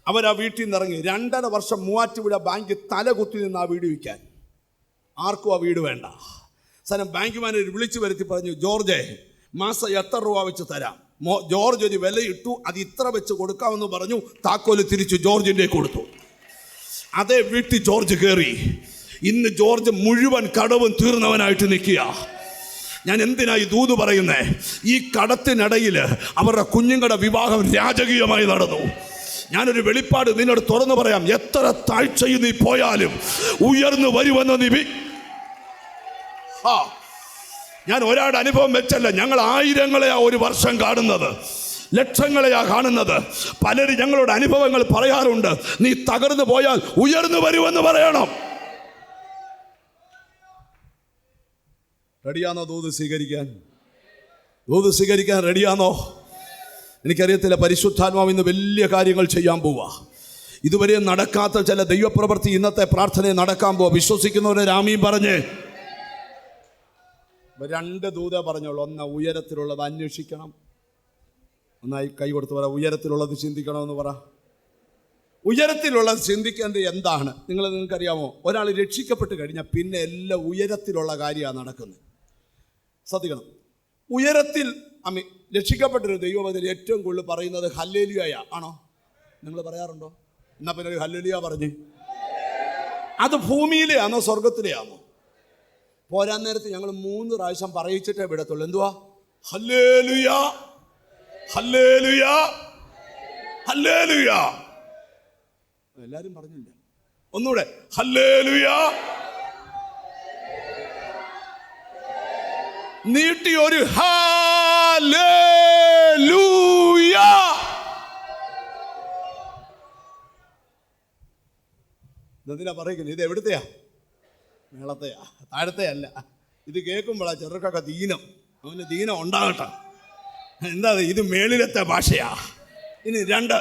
അവരാ വീട്ടിൽ നിന്ന് ഇറങ്ങി. 2.5 വർഷം മൂവാറ്റുപുഴ ബാങ്ക് തല കുത്തി നിന്ന് ആ വീട് വിൽക്കാൻ. ആർക്കും ആ വീട് വേണ്ട. സാധനം ബാങ്ക് മാനേജർ വിളിച്ചു വരുത്തി പറഞ്ഞു, ജോർജ് മാസം എത്ര രൂപ വെച്ച് തരാം. ജോർജ് ഒരു വിലയിട്ടു, അത് ഇത്ര വെച്ച് കൊടുക്കാമെന്ന് പറഞ്ഞു. താക്കോല് തിരിച്ചു ജോർജിൻ്റെ കൊടുത്തു. അതേ വീട്ടിൽ ജോർജ് കയറി. ഇന്ന് ജോർജ് മുഴുവൻ കടവും തീർന്നവനായിട്ട് നിൽക്കുക. ഞാൻ എന്തിനായി ദൂത് പറയുന്നേ? ഈ കടത്തിനിടയിൽ അവരുടെ കുഞ്ഞുങ്ങളുടെ വിവാഹം രാജകീയമായി നടന്നു. ഞാനൊരു വെളിപ്പാട് നിന്നോട് തുറന്നു പറയാം. എത്ര താഴ്ചയിൽ നീ പോയാലും ഉയർന്നു വരുമെന്ന് നീ ഞാൻ ഒരാളുടെ അനുഭവം വെച്ചല്ല, ഞങ്ങൾ 1000-ങ്ങളെയാ ഒരു വർഷം കാണുന്നത്, ലക്ഷങ്ങളെയാ കാണുന്നത്. പലരും ഞങ്ങളുടെ അനുഭവങ്ങൾ പറയാറുണ്ട്. നീ തകർന്നു പോയാൽ ഉയർന്നു വരുമെന്ന് പറയണം. റെഡിയാണോ ദൂത് സ്വീകരിക്കാൻ? ദൂത് സ്വീകരിക്കാൻ റെഡിയാണോ? എനിക്കറിയത്തില്ല. പരിശുദ്ധാത്മാവ് ഇന്ന് വലിയ കാര്യങ്ങൾ ചെയ്യാൻ പോവാ. ഇതുവരെ നടക്കാത്ത ചില ദൈവപ്രവൃത്തി ഇന്നത്തെ പ്രാർത്ഥനയെ നടക്കാൻ പോവാ. വിശ്വസിക്കുന്നവരെ രാമീം പറഞ്ഞ് 2 ദൂതേ പറഞ്ഞോളൂ. ഒന്ന്, ഉയരത്തിലുള്ളത് അന്വേഷിക്കണം. ഒന്നായി കൈ കൊടുത്ത് പറ, ഉയരത്തിലുള്ളത് ചിന്തിക്കണമെന്ന് പറ. ഉയരത്തിലുള്ളത് ചിന്തിക്കേണ്ടത് എന്താണ്? നിങ്ങൾക്കറിയാമോ? ഒരാൾ രക്ഷിക്കപ്പെട്ട് കഴിഞ്ഞാൽ പിന്നെ എല്ലാം ഉയരത്തിലുള്ള കാര്യമാണ് നടക്കുന്നത്. ശ്രദ്ധിക്കണം. ഉയരത്തിൽ രക്ഷിക്കപ്പെട്ടൊരു ദൈവത്തിൽ ഏറ്റവും കൂടുതൽ പറയുന്നത് ഹല്ലേലൂയ ആണോ? നിങ്ങൾ പറയാറുണ്ടോ? എന്നാ പിന്നെ ഒരു ഹല്ലേലൂയ പറഞ്ഞ്. അത് ഭൂമിയിലെ ആണോ സ്വർഗത്തിലെ ആണോ? പോരാൻ നേരത്ത് ഞങ്ങൾ 3 പ്രാവശ്യം പറയിച്ചിട്ടേ വിടത്തുള്ളൂ. എന്തുവാ? Hallelujah, hallelujah, hallelujah. എല്ലാരും പറഞ്ഞില്ല. ഒന്നുകൂടെ, ഹല്ലേലൂയ. നീട്ടി ഒരു ഹല്ലേലൂയ. എന്തിനാ പറയുന്നത്? ഇത് എവിടുത്തെയാ? മേളത്തെയാ, താഴത്തെയല്ല. ഇത് കേൾക്കുമ്പോഴാ ചെറുക്കൊക്കെ ദീനം. അവന് ദീനം ഉണ്ടാകട്ടെ. എന്താ ഇത്? മേളിലത്തെ ഭാഷയാ. ഇനി 2,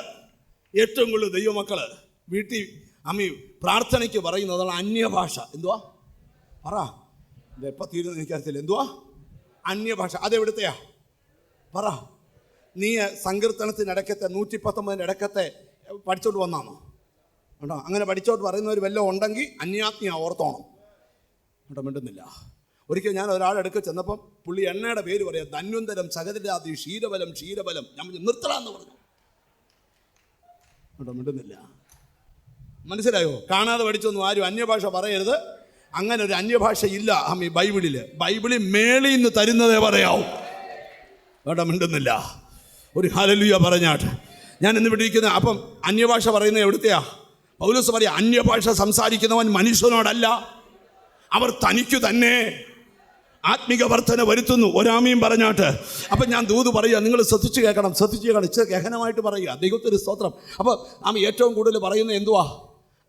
ഏറ്റവും കൂടുതൽ ദൈവമക്കള് വീട്ടിൽ പ്രാർത്ഥനയ്ക്ക് പറയുന്നതാണ് അന്യഭാഷ. എന്തുവാ? പറ. എപ്പോൾ തീരുന്ന എനിക്കറിയത്തില്ല. എന്തുവാ? അന്യഭാഷ. അതെവിടുത്തെയാ? പറ. നീ സങ്കീർത്തനത്തിനിടക്കത്തെ 119 ഇടക്കത്തെ പഠിച്ചോണ്ട് വന്നാണോ? കേട്ടോ, അങ്ങനെ പഠിച്ചോട്ട് പറയുന്നവർ വല്ലതും ഉണ്ടെങ്കിൽ അന്യാജ്ഞ ഓർത്തോണം. കേട്ടോ, മിണ്ടുന്നില്ല. ഒരിക്കൽ ഞാൻ ഒരാളെടുക്ക ചെന്നപ്പം പുള്ളി എണ്ണയുടെ പേര് പറയാം. ധന്വന്തരം, സഹജരാതി, ക്ഷീരബലം, ക്ഷീരബലം. ഞാൻ നിർത്തലാന്ന് പറഞ്ഞു. കേട്ടോ, മിണ്ടുന്നില്ല. മനസ്സിലായോ? കാണാതെ പഠിച്ചൊന്നും ആരും അന്യഭാഷ പറയരുത്. അങ്ങനെ ഒരു അന്യഭാഷ ഇല്ല ബൈബിളിൽ മേളിൽ നിന്ന് തരുന്നതേ പറയാവൂ. കേട്ടോ, മിണ്ടുന്നില്ല. ഒരു ഹല്ലേലൂയ പറഞ്ഞാട്ട് ഞാൻ ഇന്ന് പിടിക്കുന്ന. അപ്പം അന്യഭാഷ പറയുന്നത് എവിടുത്തെയാ? പൗലോസ് പറയാം, അന്യഭാഷ സംസാരിക്കുന്നവൻ മനുഷ്യനോടല്ല, അവർ തനിക്കു തന്നെ ആത്മിക വർധന വരുത്തുന്നു. ഒരാമയും പറഞ്ഞാട്ട്. അപ്പം ഞാൻ ദൂത് പറയുക, നിങ്ങൾ ശ്രദ്ധിച്ച് കേൾക്കണം. ഇച്ചിരി ഗഹനമായിട്ട് പറയുക. ദൈവത്തിന് സ്തോത്രം. അപ്പോൾ ഏറ്റവും കൂടുതൽ പറയുന്നത് എന്തുവാ?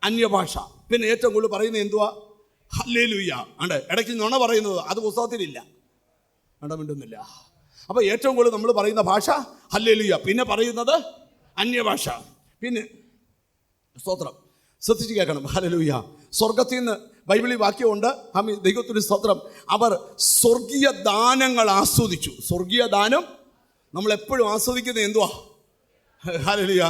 അന്യഭാഷ. പിന്നെ ഏറ്റവും കൂടുതൽ പറയുന്നത് എന്തുവാ? ഹല്ലേലൂയ. ഉണ്ട്. ഇടയ്ക്ക് നുണ പറയുന്നത് അത് പുസ്തകത്തിലില്ല. മിണ്ടുന്നില്ല. അപ്പോൾ ഏറ്റവും കൂടുതൽ നമ്മൾ പറയുന്ന ഭാഷ ഹല്ലേലൂയ. പിന്നെ പറയുന്നത് അന്യഭാഷ. പിന്നെ സ്തോത്രം ശ്രദ്ധിച്ച് കേൾക്കണം. ഹല്ലേലൂയ. സ്വർഗത്തിൽ നിന്ന് ബൈബിളിൽ വാക്യമുണ്ട്. ദൈവത്തിന് സ്തോത്രം. അവർ സ്വർഗീയ ദാനങ്ങൾ ആസ്വദിച്ചു. സ്വർഗീയ ദാനം നമ്മളെപ്പോഴും ആസ്വദിക്കുന്നത് എന്തുവാ? ഹല്ലേലൂയ.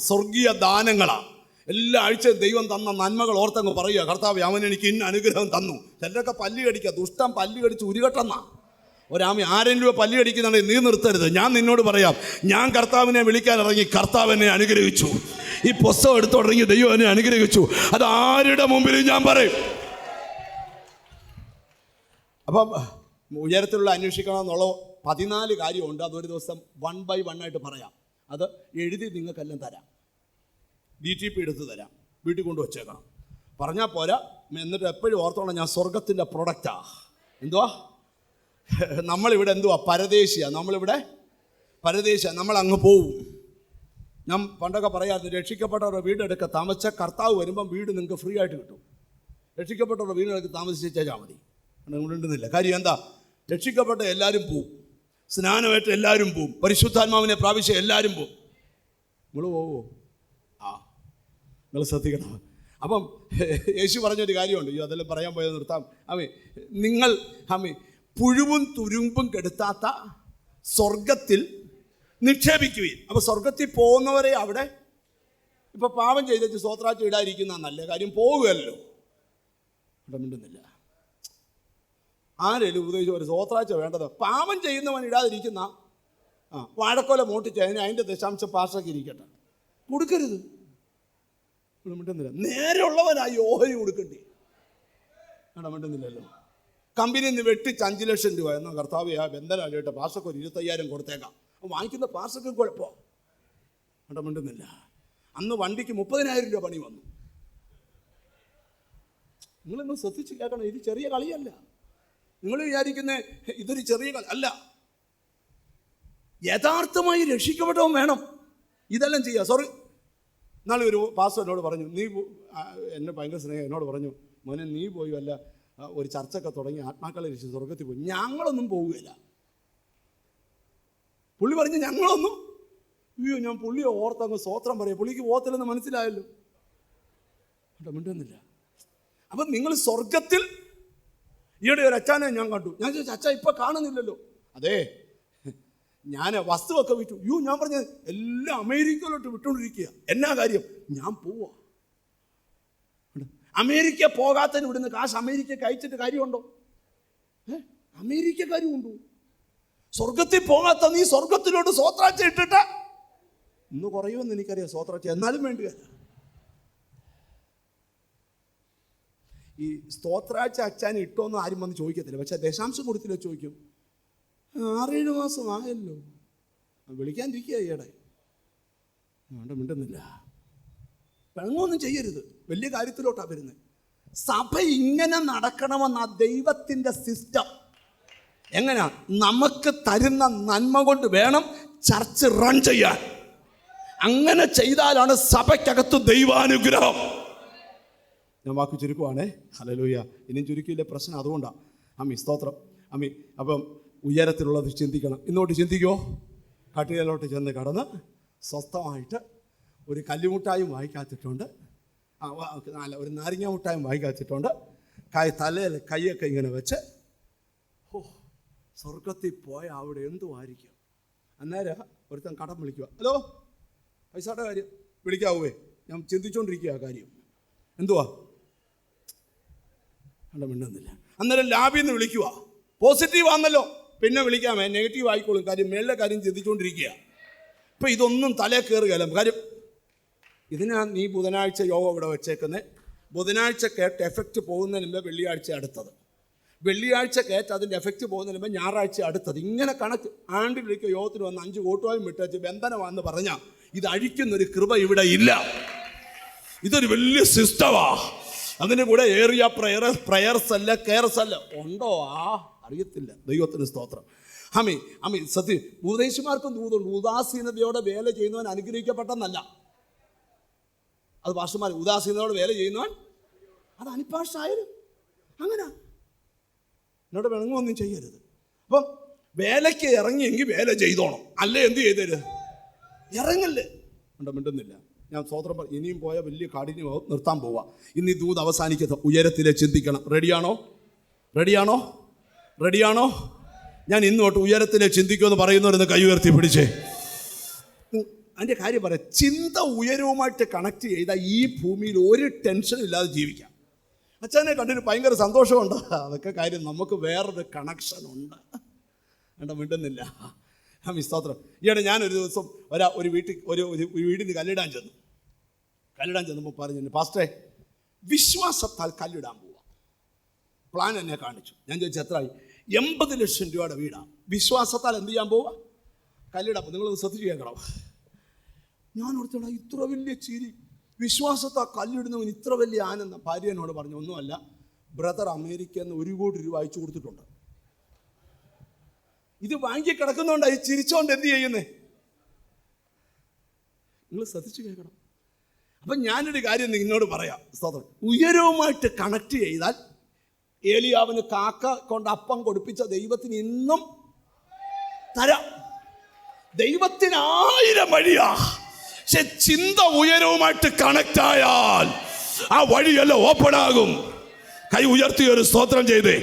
സ്വർഗീയ ദാനങ്ങളാണ്. എല്ലാ ആഴ്ചയും ദൈവം തന്ന നന്മകൾ ഓർത്തങ്ങ് പറയുക, കർത്താവേ അവൻ എനിക്ക് ഇന്ന അനുഗ്രഹം തന്നു. ചിലരൊക്കെ പല്ല് കടിക്കുക, ദുഷ്ടം പല്ല് കടിച്ച് ഉരുകട്ടെന്നാ. ആരെങ്കിലും പല്ല് കടിക്കുന്നുണ്ടെങ്കിൽ നീ നിർത്തരുത്. ഞാൻ നിന്നോട് പറയാം, ഞാൻ കർത്താവിനെ വിളിക്കാൻ ഇറങ്ങി, കർത്താവ് എന്നെ അനുഗ്രഹിച്ചു. ഈ പുസ്തകം എടുത്തുടങ്ങി ദൈവം എന്നെ അനുഗ്രഹിച്ചു. അത് ആരുടെ മുമ്പിലും ഞാൻ പറയും. അപ്പം ഉയരത്തിലുള്ള അന്വേഷിക്കണം എന്നുള്ള 14 കാര്യമുണ്ട്. അതൊരു ദിവസം 1 by 1 ആയിട്ട് പറയാം. അത് എഴുതി നിങ്ങൾക്കെല്ലാം തരാം. DTP എടുത്ത് തരാം. വീട്ടിൽ കൊണ്ട് വച്ചേക്കണം. പറഞ്ഞാൽ പോരാ. എന്നിട്ട് എപ്പോഴും ഓർത്തോണം, ഞാൻ സ്വർഗത്തിൻ്റെ പ്രൊഡക്റ്റാ. എന്തുവാ? നമ്മളിവിടെ എന്തുവാ? പരദേശിയാണ്. നമ്മളിവിടെ പരദേശിയാണ്. നമ്മൾ അങ്ങ് പോവും. ഞാൻ പണ്ടൊക്കെ പറയാമായിരുന്നു, രക്ഷിക്കപ്പെട്ടവരുടെ വീടെടുക്ക താമസിച്ച കർത്താവ് വരുമ്പം വീട് നിങ്ങൾക്ക് ഫ്രീ ആയിട്ട് കിട്ടും. രക്ഷിക്കപ്പെട്ടവരുടെ വീടെടുക്ക് താമസിച്ചാൽ മതി. ഉണ്ടെന്നില്ല. കാര്യം എന്താ? രക്ഷിക്കപ്പെട്ട എല്ലാവരും പോവും, സ്നാനമായിട്ട് എല്ലാവരും പോവും, പരിശുദ്ധാത്മാവിനെ പ്രാപിച്ച എല്ലാവരും പോവും. നിങ്ങൾ പോവോ? നിങ്ങൾ ശ്രദ്ധിക്കണം. അപ്പം യേശു പറഞ്ഞൊരു കാര്യമുണ്ട്. അതെല്ലാം പറയാൻ പോയത് നിർത്താം. നിങ്ങൾ പുഴുവും തുരുമ്പും കെടുത്താത്ത സ്വർഗത്തിൽ നിക്ഷേപിക്കുകയും. അപ്പോൾ സ്വർഗത്തിൽ പോകുന്നവരെ അവിടെ ഇപ്പോൾ പാപം ചെയ്തിട്ട് സ്തോത്രാച്ച ഇടാതിരിക്കുന്ന നല്ല കാര്യം പോവുകയല്ലോ. ഇവിടെ മിണ്ടുന്നില്ല. ആരെങ്കിലും ഉപദേശിച്ച ഒരു സ്തോത്രാച്ച വേണ്ടത്? പാപം ചെയ്യുന്നവൻ ഇടാതിരിക്കുന്ന വാഴക്കൊല മോട്ടിച്ച് അതിൻ്റെ ദശാംശം പാസ്സാക്കി ഇരിക്കട്ടെ, കൊടുക്കരുത്. മിണ്ടുന്നില്ല. നേരെയുള്ളവനായി ഓഹരി കൊടുക്കണ്ടേ? അവിടെ മിണ്ടുന്നില്ലല്ലോ. കമ്പനിയിൽ നിന്ന് വെട്ടിച്ച് 5 ലക്ഷം രൂപ എന്നാൽ കർത്താവ് ബന്ധനായിട്ട് പാർസക്ക് ഒരു 25,000 കൊടുത്തേക്കാം. വാങ്ങിക്കുന്ന പാർസക്ക് കുഴപ്പമോ? അവിടെ മിണ്ടുന്നില്ല. അന്ന് വണ്ടിക്ക് 30,000 രൂപ പണി വന്നു. നിങ്ങളൊന്ന് ശ്രദ്ധിച്ച് കേൾക്കണം. ഇത് ചെറിയ കളിയല്ല. നിങ്ങൾ വിചാരിക്കുന്ന ഇതൊരു ചെറിയ കളി അല്ല. യഥാർത്ഥമായി രക്ഷിക്കപ്പെട്ടവൻ വേണം ഇതെല്ലാം ചെയ്യുക. സോറി, നാളെ ഒരു പാസ്റ്റർ എന്നോട് പറഞ്ഞു, നീ എന്നെ ഭയങ്കര സ്നേഹം, എന്നോട് പറഞ്ഞു, മോനെ നീ പോയി വല്ല ഒരു ചർച്ചൊക്കെ തുടങ്ങി ആത്മാക്കളെ രക്ഷിച്ച് സ്വർഗത്തിൽ പോയി. ഞങ്ങളൊന്നും പോവുകയില്ല. പുള്ളി പറഞ്ഞു ഞങ്ങളൊന്നും. അയ്യോ, ഞാൻ പുള്ളിയെ ഓർത്തങ്ങ് സ്തോത്രം പറയാം. പുള്ളിക്ക് പോകത്തില്ലെന്ന് മനസ്സിലായല്ലോ. മിണ്ടുന്നില്ല. അപ്പം നിങ്ങൾ സ്വർഗത്തിൽ ഈയിടെ ഒരു അച്ഛനെ ഞാൻ കണ്ടു. ഞാൻ ചോദിച്ചു, അച്ഛാ ഇപ്പം കാണുന്നില്ലല്ലോ. അതെ, ഞാൻ വസ്തുവൊക്കെ വിറ്റു. ഞാൻ പറഞ്ഞത് എല്ലാം അമേരിക്കയിലോട്ട് വിട്ടുകൊണ്ടിരിക്കുക. എന്നാ കാര്യം? ഞാൻ പോവാ. അമേരിക്ക പോകാത്തതിന് ഇവിടുന്ന് കാശ് അമേരിക്കക്ക് അയച്ചിട്ട് കാര്യമുണ്ടോ? അമേരിക്കക്കാരുമുണ്ടോ? സ്വർഗത്തിൽ പോകാത്ത നീ സ്വർഗത്തിലോട്ട് സ്തോത്രാച്ച ഇട്ടിട്ട് ഇന്ന് കുറയുമെന്ന് എനിക്കറിയാം സ്തോത്രാച്ച, എന്നാലും വേണ്ടിയല്ല. ഈ സ്തോത്രാച്ച അച്ഛൻ ഇട്ടോന്ന് ആരും വന്ന് ചോദിക്കത്തില്ല. പക്ഷെ ദശാംശം കൊടുത്തില്ല ചോദിക്കും. 6-7 മാസം ആയല്ലോ, വിളിക്കാണ്ടിരിക്കുക ഈയിടെ. മിണ്ടുന്നില്ല. പെങ്ങൊന്നും ചെയ്യരുത്. വലിയ കാര്യത്തിലോട്ടാണ് വരുന്നത്. സഭ ഇങ്ങനെ നടക്കണമെന്ന ദൈവത്തിൻ്റെ സിസ്റ്റം. എങ്ങനെയാ? നമുക്ക് തരുന്ന നന്മ കൊണ്ട് വേണം ചർച്ച് റൺ ചെയ്യാൻ. അങ്ങനെ ചെയ്താലാണ് സഭയ്ക്കകത്ത് ദൈവാനുഗ്രഹം. ഞാൻ വാക്ക് ചുരുക്കുവാണേ. ഹല്ലേലൂയ. ഇനിയും ചുരുക്കിയില്ല പ്രശ്നം. അതുകൊണ്ടാണ് സ്തോത്രം. അപ്പം ഉയരത്തിലുള്ളത് ചിന്തിക്കണം. ഇന്നോട്ട് ചിന്തിക്കുമോ? കട്ടിലോട്ട് ചെന്ന് കടന്ന് സ്വസ്ഥമായിട്ട് ഒരു കല്ലുമുട്ടായും വായിക്കാത്തിട്ടുണ്ട്, ഒരു നാരങ്ങ മുട്ടായും വായിക്കാത്തിട്ടുണ്ട്. തലയിൽ കൈയൊക്കെ ഇങ്ങനെ വെച്ച് സ്വർഗത്തിൽ പോയ അവിടെ എന്തുമായിരിക്കും. അന്നേരം ഒരുത്തൻ കടം വിളിക്കുക. ഹലോ, പൈസയുടെ കാര്യം വിളിക്കാവേ? ഞാൻ ചിന്തിച്ചുകൊണ്ടിരിക്കുക ആ കാര്യം. എന്തുവാ? മിണ്ടുന്നില്ല. അന്നേരം ലാബിൽ നിന്ന് വിളിക്കുക. പോസിറ്റീവ് ആണല്ലോ, പിന്നെ വിളിക്കാമേ, നെഗറ്റീവ് ആയിക്കോളും. കാര്യം മേളിലെ കാര്യം ചിന്തിച്ചുകൊണ്ടിരിക്കുക. ഇപ്പം ഇതൊന്നും തലേ കയറുകയല്ല. കാര്യം ഇതിനാ നീ ബുധനാഴ്ച യോഗ ഇവിടെ വെച്ചേക്കുന്നത്. ബുധനാഴ്ച കേട്ട് എഫക്റ്റ് പോകുന്നതിന് മുമ്പ് വെള്ളിയാഴ്ച അടുത്തത്, വെള്ളിയാഴ്ച കേട്ട് അതിൻ്റെ എഫക്റ്റ് പോകുന്നതിന് മുമ്പ് ഞായറാഴ്ച അടുത്തത്. ഇങ്ങനെ കണക്ക്. ആണ്ട് വിളിക്കുക യോഗത്തിന് വന്ന് 5 കോട്ടുവായും വിട്ടേച്ച് ബന്ധനമാണെന്ന് പറഞ്ഞാൽ ഇത് അഴിക്കുന്നൊരു കൃപ ഇവിടെ ഇല്ല. ഇതൊരു വലിയ സിസ്റ്റമാ. അതിന് കൂടെ ഏറിയ പ്രയർസ് അല്ല, കെയർസ് അല്ല ഉണ്ടോ? അറിയത്തില്ല. ദൈവത്തിന് സ്തോത്രം. സത്യം. ഉപദേശിമാർക്കും ദൂതുണ്ട്. ഉദാസീനതയോടെ വേല ചെയ്യുന്നവൻ അനുഗ്രഹിക്കപ്പെട്ടെന്നല്ല. അത് പാസ്റ്റർമാർ ഉദാസീനതയോടെ വേല ചെയ്യുന്നവൻ അത് അനിപ്പാഷായാലും അങ്ങനെ എന്നോട് വേണമെങ്കിൽ ചെയ്യരുത്. അപ്പം വേലയ്ക്ക് ഇറങ്ങിയെങ്കിൽ വേല ചെയ്തോണം, അല്ലേ എന്ത് ചെയ്തരുത്? ഇറങ്ങല്ലേ. മിണ്ടുന്നില്ല. ഞാൻ സ്തോത്രം ഇനിയും പോയാൽ വലിയ കാഠിന്യമാവും, നിർത്താൻ പോവാ. ഇന്ന് ഈ ദൂത് അവസാനിക്കുന്നത് ഉയരത്തിലെ ചിന്തിക്കണം. റെഡിയാണോ? റെഡിയാണോ? റെഡിയാണോ? ഞാൻ ഇന്ന് തൊട്ട് ഉയരത്തിലെ ചിന്തിക്കുമെന്ന് പറയുന്നവരെന്ന് കൈ ഉയർത്തി പിടിച്ചേ. അതിൻ്റെ കാര്യം പറയാം. ചിന്ത ഉയരവുമായിട്ട് കണക്ട് ചെയ്താൽ ഈ ഭൂമിയിൽ ഒരു ടെൻഷനും ഇല്ലാതെ ജീവിക്കാം. അച്ഛനെ കണ്ടിട്ട് ഭയങ്കര സന്തോഷമുണ്ട്. അതൊക്കെ കാര്യം, നമുക്ക് വേറൊരു കണക്ഷൻ ഉണ്ട്. വേണ്ട, മിണ്ടുന്നില്ല. സ്തോത്രം. ഈയിടെ ഞാനൊരു ദിവസം ഒരു വീടിന് കല്ലിടാൻ ചെന്നപ്പോൾ പറഞ്ഞു, പാസ്റ്ററെ വിശ്വാസത്താൽ കല്ലിടാൻ പോവാം. പ്ലാൻ എന്നെ കാണിച്ചു. ഞാൻ ചോദിച്ചു എത്രയായി? 80 ലക്ഷം രൂപയുടെ വീടാണ്. വിശ്വാസത്താൽ എന്ത് ചെയ്യാൻ പോവാ? കല്ലിടാം. അപ്പോൾ നിങ്ങളത് ശ്രദ്ധിച്ച് കേൾക്കണം. ഞാൻ ഓർത്തോടാ, ഇത്ര വലിയ ചിരി, വിശ്വാസത്താൽ കല്ലിടുന്നവൻ ഇത്ര വലിയ ആനന്ദം. ഭാര്യ എന്നോട് പറഞ്ഞു, ഒന്നുമല്ല ബ്രദർ അമേരിക്കയിൽ നിന്ന് 1 കോടി രൂപ അയച്ചു കൊടുത്തിട്ടുണ്ട്. ഇത് വാങ്ങി കിടക്കുന്നുണ്ടായി ചിരിച്ചോണ്ട് എന്ത് ചെയ്യുന്നേ? നിങ്ങൾ ശ്രദ്ധിച്ചു കേൾക്കണം. അപ്പം ഞാനൊരു കാര്യം നിന്നോട് പറയാം. സ്തോത്രം. ഉയരവുമായിട്ട് കണക്ട് ചെയ്താൽ ഏലിയാവിന് കാക്ക കൊണ്ട് അപ്പം കൊടുപ്പിച്ച ദൈവത്തിന് ഇന്നും തരാം. ദൈവത്തിന് 1000 വഴിയാ. പക്ഷെ ചിന്ത ഉയരവുമായിട്ട് കണക്ട് ആയാൽ ആ വഴിയെല്ലാം ഓപ്പൺ ആകും. കൈ ഉയർത്തി ഒരു സ്തോത്രം ചെയ്തേ.